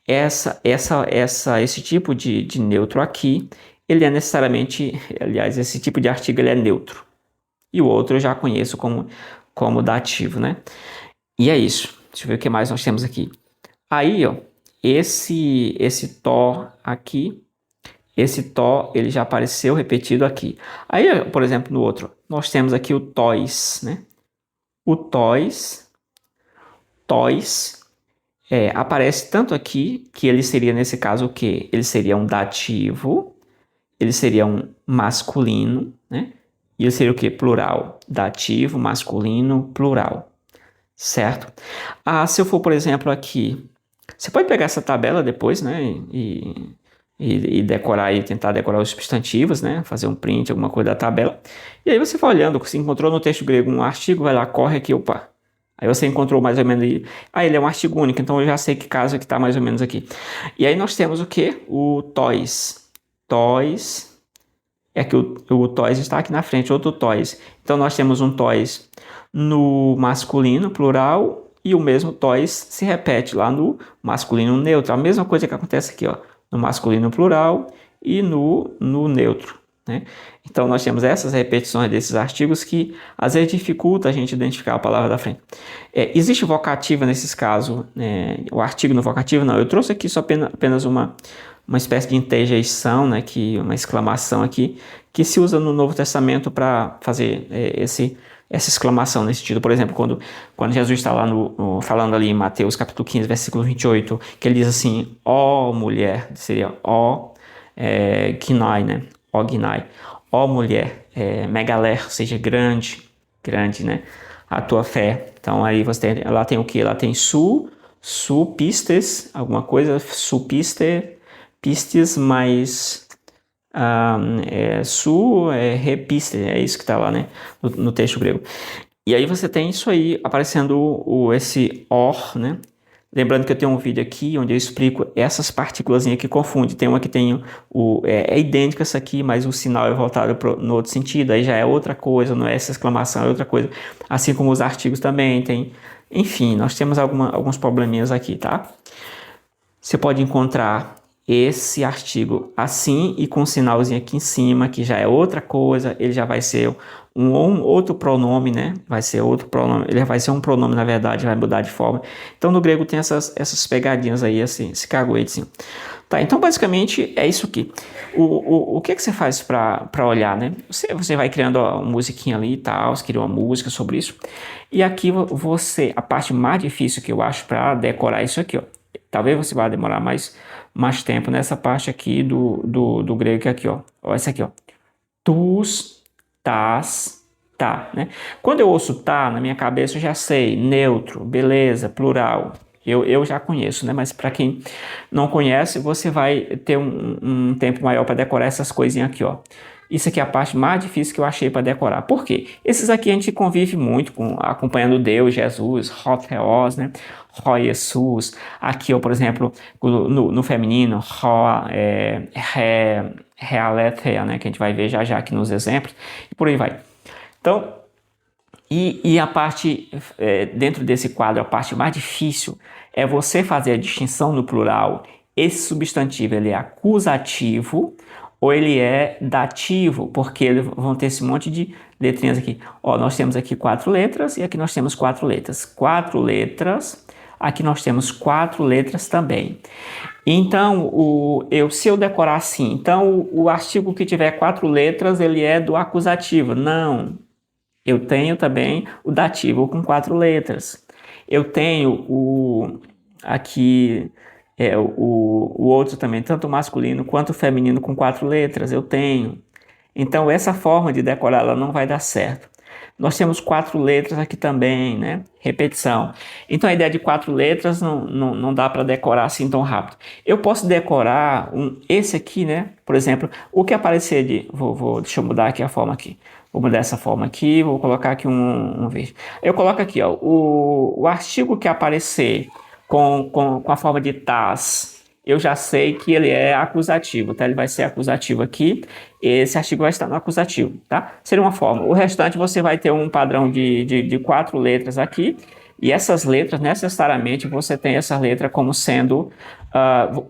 esse tipo de neutro aqui, ele é necessariamente, aliás, esse tipo de artigo ele é neutro. E o outro eu já conheço como dativo, né? E é isso. Deixa eu ver o que mais nós temos aqui. Aí, ó, esse tó aqui, esse tó, ele já apareceu repetido aqui. Aí, por exemplo, no outro, nós temos aqui o tois, né? O tois aparece tanto aqui, que ele seria, nesse caso, o quê? Ele seria um dativo, ele seria um masculino, né? E ele seria o quê? Plural. Dativo, masculino, plural. Certo? Se eu for, por exemplo, aqui, você pode pegar essa tabela depois, né? E decorar e tentar decorar os substantivos, né? Fazer um print, alguma coisa da tabela. E aí você vai olhando, se encontrou no texto grego um artigo, vai lá, corre aqui, opa. Aí você encontrou mais ou menos aí. Ele é um artigo único, então eu já sei que caso que está mais ou menos aqui. E aí nós temos o quê? O tois. Tois. É que o tois está aqui na frente, outro tois. Então nós temos um tois no masculino, plural, e o mesmo tois se repete lá no masculino neutro. A mesma coisa que acontece aqui, ó, no masculino plural e no neutro, né? Então nós temos essas repetições desses artigos que às vezes dificulta a gente identificar a palavra da frente. Existe vocativa nesses casos, o artigo no vocativo não. Eu trouxe aqui só apenas uma espécie de interjeição, né, uma exclamação aqui, que se usa no Novo Testamento para fazer essa exclamação nesse sentido. Por exemplo, quando Jesus está lá falando ali em Mateus capítulo 15, versículo 28, que ele diz assim, ó mulher, seria ó ginai, né? Ó ginai, ó mulher, megaler, ou seja, grande, né? A tua fé. Então aí ela tem o que? Ela tem su pistes, alguma coisa, su pistes mais repiste, é isso que está lá, né, no texto grego. E aí você tem isso aí aparecendo esse or, né? Lembrando que eu tenho um vídeo aqui onde eu explico essas partículas que confundem. Tem uma que tem é idêntica essa aqui, mas o sinal é voltado no outro sentido, aí já é outra coisa, não é essa exclamação, é outra coisa. Assim como os artigos também tem. Enfim, nós temos alguns probleminhas aqui, tá? Você pode encontrar esse artigo assim e com um sinalzinho aqui em cima, que já é outra coisa, ele já vai ser um outro pronome, né? Vai ser outro pronome, ele vai ser um pronome, na verdade, vai mudar de forma. Então, no grego tem essas pegadinhas aí, assim, esse caguetezinho. Tá, então, basicamente, é isso aqui. O que você faz para olhar, né? Você vai criando uma musiquinha ali e tal, você cria uma música sobre isso. E aqui a parte mais difícil que eu acho para decorar isso aqui, ó. Talvez você vá demorar mais tempo nessa parte aqui do grego, que é aqui, ó. Ó, essa aqui, ó. Tus, tas, tá, né? Quando eu ouço tá, na minha cabeça eu já sei, neutro, beleza, plural. Eu já conheço, né? Mas para quem não conhece, você vai ter um tempo maior para decorar essas coisinhas aqui, ó. Isso aqui é a parte mais difícil que eu achei para decorar. Por quê? Esses aqui a gente convive muito acompanhando Deus, Jesus, Ró Theos, né? Ró Jesus. Aqui, ó, por exemplo, no feminino, Ró, Ré, Realetheia, né? Que a gente vai ver já já aqui nos exemplos. E por aí vai. Então, e a parte, dentro desse quadro, a parte mais difícil é você fazer a distinção no plural. Esse substantivo, ele é acusativo ou ele é dativo, porque eles vão ter esse monte de letrinhas aqui. Ó, nós temos aqui 4 letras e aqui nós temos 4 letras. 4 letras, aqui nós temos 4 letras também. Então, se eu decorar assim, então o artigo que tiver 4 letras, ele é do acusativo. Não. Eu tenho também o dativo com 4 letras. Eu tenho aqui o outro também, tanto masculino quanto feminino com 4 letras. Eu tenho. Então, essa forma de decorar ela não vai dar certo. Nós temos 4 letras aqui também, né? Repetição. Então, a ideia de 4 letras não dá para decorar assim tão rápido. Eu posso decorar esse aqui, né? Por exemplo, o que aparecer de... deixa eu mudar aqui a forma aqui. Vou mudar essa forma aqui, vou colocar aqui um verde. Eu coloco aqui, ó, o artigo que aparecer com a forma de tas, eu já sei que ele é acusativo, tá? Ele vai ser acusativo aqui, esse artigo vai estar no acusativo, tá? Seria uma forma. O restante você vai ter um padrão de 4 letras aqui, e essas letras, necessariamente, você tem essa letra como sendo,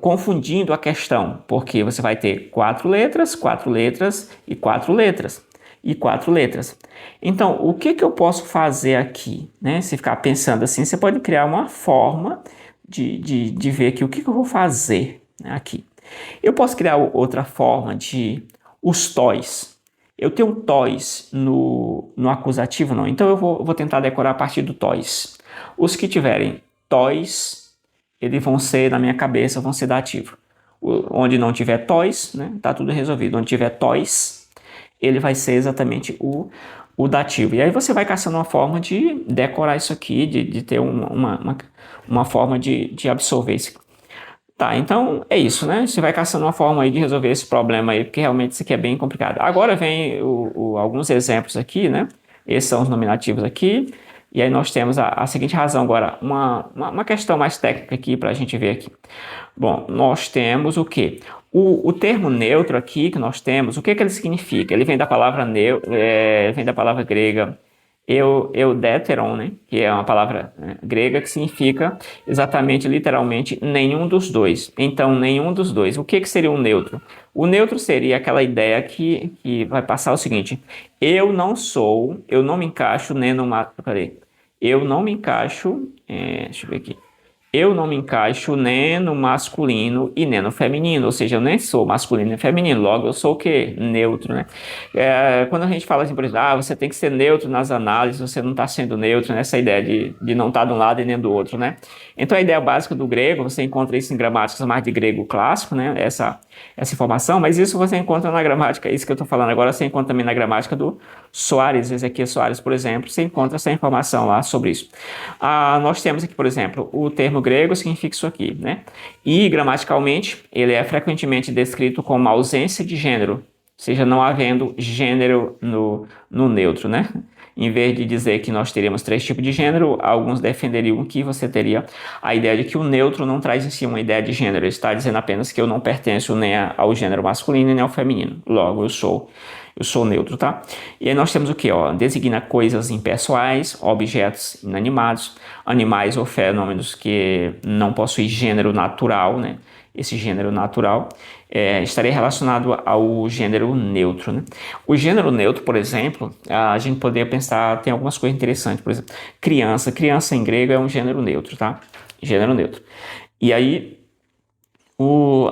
confundindo a questão, porque você vai ter 4 letras e 4 letras. E 4 letras. Então, o que eu posso fazer aqui, né? Se ficar pensando assim, você pode criar uma forma de ver aqui o que eu vou fazer, né, aqui. Eu posso criar outra forma de os tois. Eu tenho tois no acusativo, não. Então, eu vou tentar decorar a partir do tois. Os que tiverem tois, eles vão ser, na minha cabeça, vão ser dativo. Onde não tiver tois, né? Tá tudo resolvido. Onde tiver tois, ele vai ser exatamente o dativo. E aí você vai caçando uma forma de decorar isso aqui, de ter uma forma de absorver isso. Tá, então é isso, né? Você vai caçando uma forma aí de resolver esse problema aí, porque realmente isso aqui é bem complicado. Agora vem alguns exemplos aqui, né? Esses são os nominativos aqui. E aí nós temos a seguinte razão agora, uma questão mais técnica aqui para a gente ver aqui. Bom, nós temos o quê? O termo neutro aqui que nós temos, o que ele significa? Ele vem da palavra vem da palavra grega eudéteron, né? Que é uma palavra grega que significa exatamente, literalmente, nenhum dos dois. Então, nenhum dos dois. O que seria um neutro? O neutro seria aquela ideia que vai passar o seguinte: eu não me encaixo nem numa... Peraí. Eu não me encaixo... deixa eu ver aqui. Eu não me encaixo nem no masculino e nem no feminino, ou seja, eu nem sou masculino nem feminino, logo eu sou o quê? Neutro, né? Quando a gente fala assim, por exemplo, você tem que ser neutro nas análises, você não está sendo neutro, nessa ideia de não estar de um lado e nem do outro, né? Então a ideia básica do grego, você encontra isso em gramáticas mais de grego clássico, né? Essa informação, mas isso você encontra na gramática, isso que eu estou falando agora, você encontra também na gramática do Soares, Ezequiel Soares, por exemplo, você encontra essa informação lá sobre isso. Nós temos aqui, por exemplo, o termo grego significa isso aqui, né? E gramaticalmente, ele é frequentemente descrito como ausência de gênero, ou seja, não havendo gênero no neutro, né? Em vez de dizer que nós teríamos 3 tipos de gênero, alguns defenderiam que você teria a ideia de que o neutro não traz em si uma ideia de gênero, ele está dizendo apenas que eu não pertenço nem ao gênero masculino nem ao feminino, logo eu sou neutro, tá? E aí nós temos o que? Designa coisas impessoais, objetos inanimados, animais ou fenômenos que não possuem gênero natural, né? esse gênero natural, estaria relacionado ao gênero neutro, né? O gênero neutro, por exemplo, a gente poderia pensar, tem algumas coisas interessantes, por exemplo, criança. Criança em grego é um gênero neutro, tá? Gênero neutro. E aí,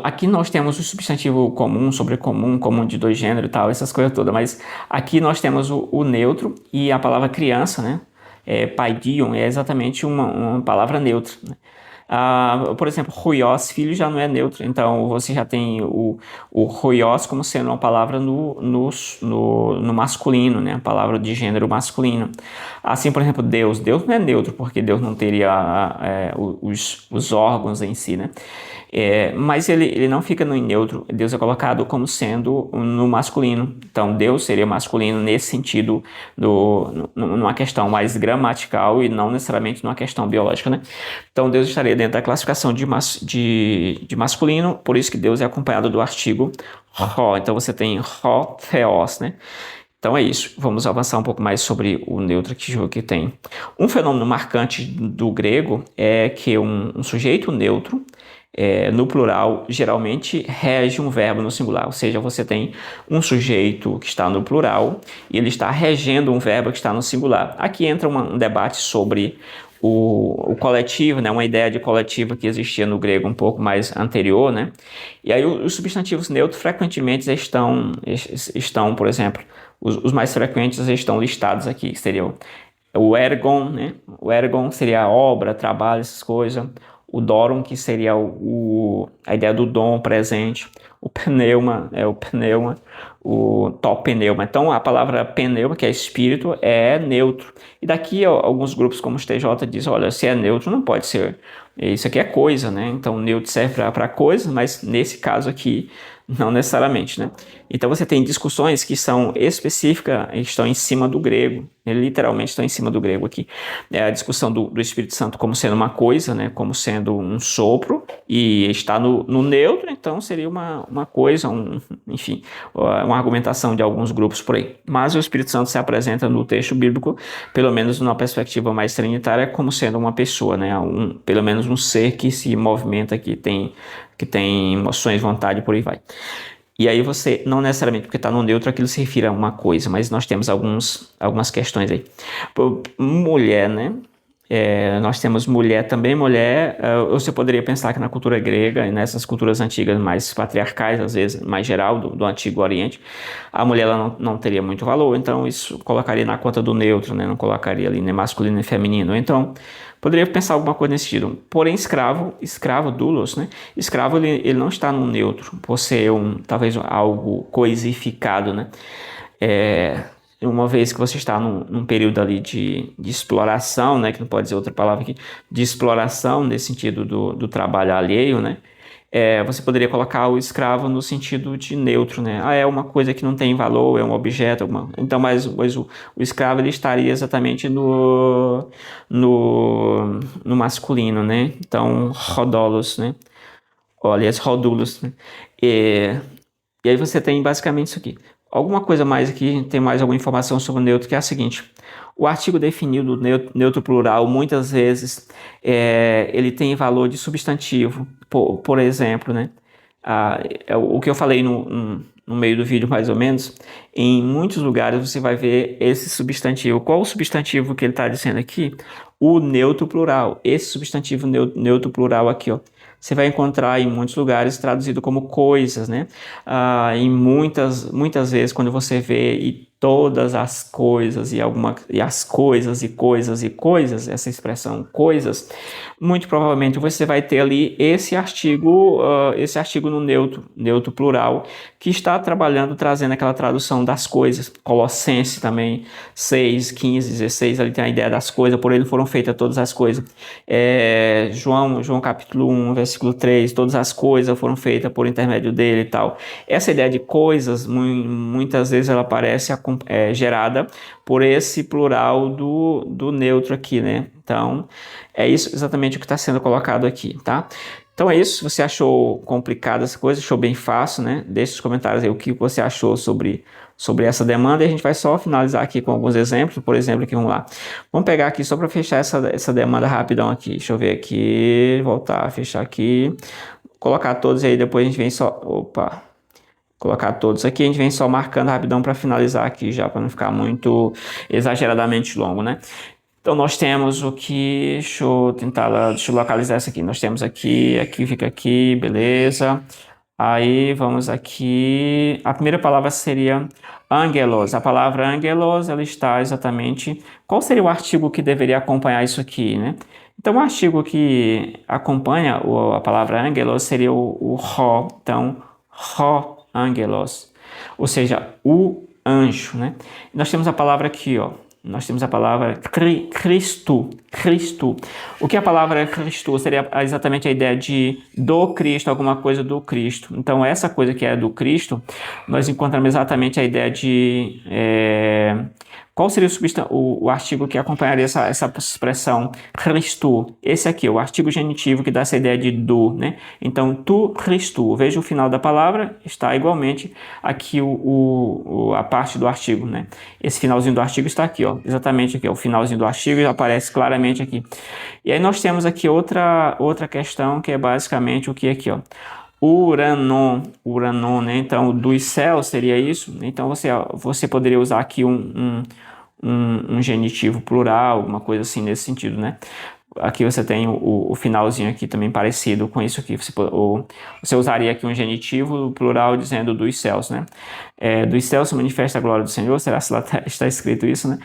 aqui nós temos o substantivo comum, sobrecomum, comum de dois gêneros e tal, essas coisas todas, mas aqui nós temos o neutro e a palavra criança, né? Paidion é exatamente uma palavra neutra, né? Por exemplo, ruios, filho, já não é neutro, então você já tem o ruios como sendo uma palavra no masculino, né? A palavra de gênero masculino. Assim, por exemplo, Deus. Deus não é neutro, porque Deus não teria os órgãos em si, né? Mas ele não fica no neutro, Deus é colocado como sendo no masculino. Então, Deus seria masculino nesse sentido, numa questão mais gramatical e não necessariamente numa questão biológica, né? Então, Deus estaria dentro da classificação de masculino, por isso que Deus é acompanhado do artigo ró. Então, você tem ró, theos, né? Então é isso, vamos avançar um pouco mais sobre o neutro que tem. Um fenômeno marcante do grego é que um sujeito neutro, no plural, geralmente rege um verbo no singular, ou seja, você tem um sujeito que está no plural e ele está regendo um verbo que está no singular. Aqui entra um debate sobre o coletivo, né, uma ideia de coletivo que existia no grego um pouco mais anterior, né? E aí os substantivos neutros frequentemente estão, por exemplo, os mais frequentes estão listados aqui, que seriam o ergon, né? O ergon seria a obra, trabalho, essas coisas. O doron, que seria a ideia do dom presente. O pneuma, o topneuma. Então, a palavra pneuma, que é espírito, é neutro. E daqui, alguns grupos como os TJ dizem, olha, se é neutro, não pode ser. Isso aqui é coisa, né? Então, neutro serve para coisa, mas nesse caso aqui, não necessariamente, né? Então você tem discussões que são específicas, estão em cima do grego, literalmente estão em cima do grego aqui. É a discussão do Espírito Santo como sendo uma coisa, né? Como sendo um sopro, e está no neutro, então seria uma coisa, enfim, uma argumentação de alguns grupos por aí. Mas o Espírito Santo se apresenta no texto bíblico, pelo menos numa perspectiva mais trinitária, como sendo uma pessoa, né? Pelo menos um ser que se movimenta, que tem emoções, vontade, por aí vai. E aí você, não necessariamente porque está no neutro, aquilo se refere a uma coisa, mas nós temos algumas questões aí. Mulher, né? Nós temos mulher também, você poderia pensar que na cultura grega e nessas culturas antigas mais patriarcais, às vezes mais geral, do Antigo Oriente, a mulher ela não teria muito valor, então isso colocaria na conta do neutro, né? Não colocaria ali nem masculino nem feminino. Então, poderia pensar alguma coisa nesse sentido. Porém, escravo, doulos, né? Escravo, ele não está no neutro, por ser talvez algo coisificado, né? Uma vez que você está num período ali de exploração, né? Que não pode dizer outra palavra aqui, de exploração, nesse sentido do trabalho alheio, né? Você poderia colocar o escravo no sentido de neutro, né? É uma coisa que não tem valor, é um objeto, então, mas o escravo ele estaria exatamente no masculino, né? Então, rodolos, né? Aliás, rodulos, né? E aí você tem basicamente isso aqui. Alguma coisa mais aqui, tem mais alguma informação sobre o neutro, que é a seguinte. O artigo definido do neutro plural, muitas vezes, ele tem valor de substantivo. Por exemplo, né? O que eu falei no meio do vídeo, mais ou menos, em muitos lugares você vai ver esse substantivo. Qual o substantivo que ele está dizendo aqui? O neutro plural. Esse substantivo neutro plural aqui, ó. Você vai encontrar em muitos lugares traduzido como coisas, né? Em muitas vezes, quando você vê e todas as coisas e as coisas e coisas e coisas, essa expressão coisas, muito provavelmente você vai ter ali esse artigo no neutro plural, que está trazendo aquela tradução das coisas. Colossenses também, 6, 15, 16, ali tem a ideia das coisas, por ele foram feitas todas as coisas. João capítulo 1, versículo 3, todas as coisas foram feitas por intermédio dele e tal. Essa ideia de coisas, muitas vezes ela aparece gerada por esse plural do neutro aqui, né? Então, é isso exatamente o que está sendo colocado aqui, tá? Então é isso. Se você achou complicada essa coisa, achou bem fácil, né? Deixe nos comentários aí o que você achou sobre essa demanda, e a gente vai só finalizar aqui com alguns exemplos. Por exemplo, aqui, vamos lá. Vamos pegar aqui só para fechar essa demanda rapidão aqui. Deixa eu ver aqui, voltar, fechar aqui. colocar todos aí, depois a gente vem só... Opa! Colocar todos aqui, a gente vem só marcando rapidão para finalizar aqui já, para não ficar muito exageradamente longo, né? Então nós temos o que, deixa eu localizar isso aqui. Nós temos aqui, aqui fica aqui, beleza. Aí vamos aqui, a primeira palavra seria angelos. A palavra angelos, ela está exatamente, qual seria o artigo que deveria acompanhar isso aqui, né? Então o artigo que acompanha a palavra angelos seria o ho, então ho angelos, ou seja, o anjo, né? Nós temos a palavra aqui, ó. Nós temos a palavra Cristo, Cristo. O que a palavra Cristo seria exatamente a ideia de do Cristo, alguma coisa do Cristo. Então, essa coisa que é do Cristo, nós encontramos exatamente a ideia de... qual seria o artigo que acompanharia essa expressão Cristo? Esse aqui, o artigo genitivo que dá essa ideia de do, né? Então, tu Cristo. Veja o final da palavra, está igualmente aqui a parte do artigo, né? Esse finalzinho do artigo está aqui, ó. Exatamente aqui, ó. O finalzinho do artigo aparece claramente aqui. E aí nós temos aqui outra questão que é basicamente o que aqui, ó. Uranon, né? Então, dos céus seria isso. Então, você poderia usar aqui um genitivo plural, alguma coisa assim nesse sentido, né? Aqui você tem o finalzinho aqui também parecido com isso aqui. Você usaria aqui um genitivo plural dizendo dos céus, né? Dos céus se manifesta a glória do Senhor. Será que lá está escrito isso, né?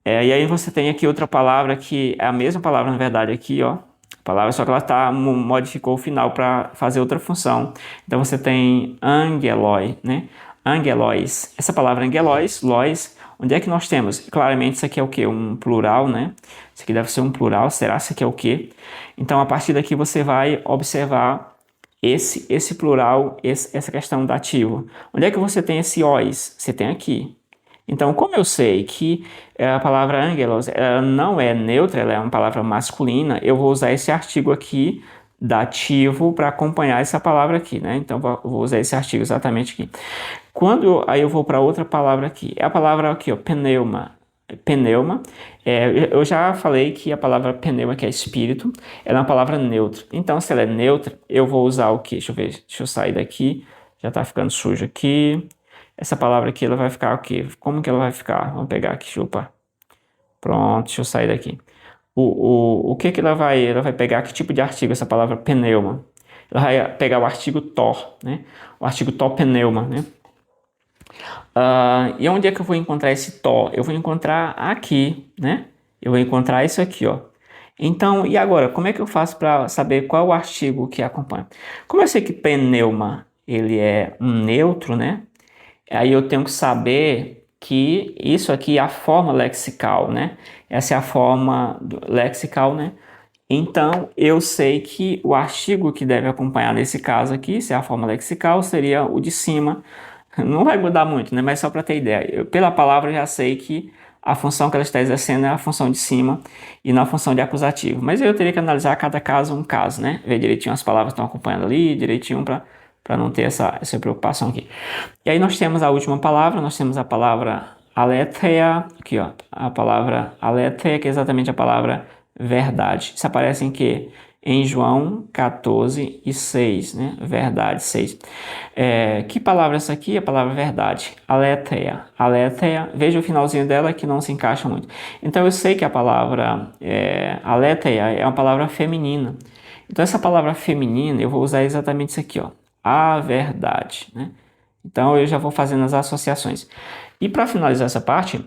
E aí você tem aqui outra palavra que é a mesma palavra, na verdade, aqui, ó. Palavra, só que ela modificou o final para fazer outra função. Então você tem angeloi, né? Angelois. Essa palavra angelois, lois, onde é que nós temos? Claramente isso aqui é o quê? Um plural, né? Isso aqui deve ser um plural. Será que isso aqui é o quê? Então a partir daqui você vai observar esse plural, essa questão dativo. Onde é que você tem esse ois? Você tem aqui. Então, como eu sei que a palavra angelos ela não é neutra, ela é uma palavra masculina, eu vou usar esse artigo aqui, dativo, para acompanhar essa palavra aqui, né? Então, vou usar esse artigo exatamente aqui. Aí eu vou para outra palavra aqui. É a palavra aqui, ó, pneuma. Pneuma. Eu já falei que a palavra pneuma, que é espírito, ela é uma palavra neutra. Então, se ela é neutra, eu vou usar o quê? Deixa eu ver. Deixa eu sair daqui. Já está ficando sujo aqui. Essa palavra aqui, ela vai ficar o quê? Como que ela vai ficar? Vamos pegar aqui, chupa. Pronto, deixa eu sair daqui. O que que ela vai pegar? Que tipo de artigo essa palavra pneuma? Ela vai pegar o artigo to, né? O artigo to pneuma, né? E onde é que eu vou encontrar esse to? Eu vou encontrar aqui, né? Eu vou encontrar isso aqui, ó. Então, e agora? Como é que eu faço para saber qual o artigo que acompanha? Como eu sei que pneuma, ele é um neutro, né? Aí eu tenho que saber que isso aqui é a forma lexical, né? Essa é a forma lexical, né? Então, eu sei que o artigo que deve acompanhar nesse caso aqui, se é a forma lexical, seria o de cima. Não vai mudar muito, né? Mas só para ter ideia. Pela palavra, eu já sei que a função que ela está exercendo é a função de cima e não a função de acusativo. Mas eu teria que analisar cada caso um caso, né? Ver direitinho as palavras que estão acompanhando ali, direitinho para não ter essa preocupação aqui. E aí nós temos a última palavra, nós temos a palavra aletheia, aqui ó, a palavra aletheia, que é exatamente a palavra verdade. Isso aparece em quê? Em João 14 e 6, né? Verdade, 6. Que palavra é essa aqui? A palavra verdade. Aletheia. Aletheia. Veja o finalzinho dela que não se encaixa muito. Então eu sei que a palavra aletheia é uma palavra feminina. Então essa palavra feminina eu vou usar exatamente isso aqui, ó. A verdade, né? Então eu já vou fazendo as associações. E para finalizar essa parte,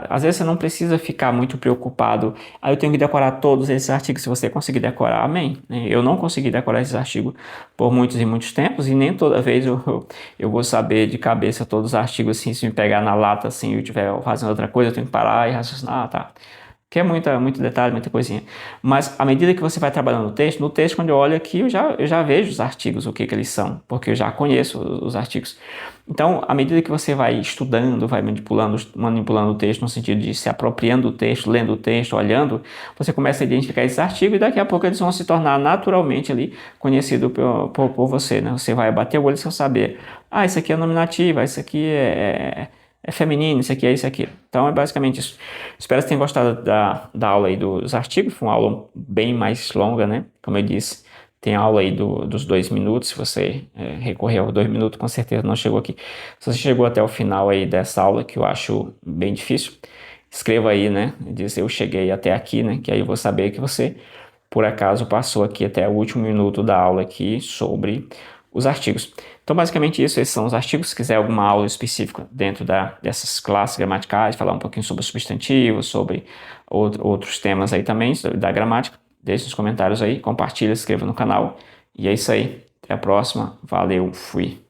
às vezes você não precisa ficar muito preocupado. Aí eu tenho que decorar todos esses artigos. Se você conseguir decorar, amém. Eu não consegui decorar esses artigos por muitos e muitos tempos. E nem toda vez eu vou saber de cabeça todos os artigos assim. Se me pegar na lata assim e eu estiver fazendo outra coisa, eu tenho que parar e raciocinar, tá. Que é muito detalhe, muita coisinha. Mas à medida que você vai trabalhando no texto, quando eu olho aqui, eu já vejo os artigos, o que eles são, porque eu já conheço os artigos. Então, à medida que você vai estudando, vai manipulando o texto, no sentido de se apropriando do texto, lendo o texto, olhando, você começa a identificar esses artigos e daqui a pouco eles vão se tornar naturalmente ali conhecidos por você, né? Você vai bater o olho e você vai saber, isso aqui é nominativa, isso aqui é feminino, isso aqui é isso aqui. Então é basicamente isso. Espero que vocês tenham gostado da aula aí dos artigos. Foi uma aula bem mais longa, né? Como eu disse, Tem aula aí dos 2 minutos, se você recorrer aos 2 minutos, com certeza não chegou aqui. Se você chegou até o final aí dessa aula, que eu acho bem difícil, escreva aí, né? Diz eu cheguei até aqui, né? Que aí eu vou saber que você, por acaso, passou aqui até o último minuto da aula aqui sobre os artigos. Então, basicamente isso, esses são os artigos. Se quiser alguma aula específica dentro dessas classes gramaticais, falar um pouquinho sobre substantivos, sobre outros temas aí também, da gramática, deixe nos comentários aí, compartilha, se inscreva no canal. E é isso aí. Até a próxima. Valeu, fui.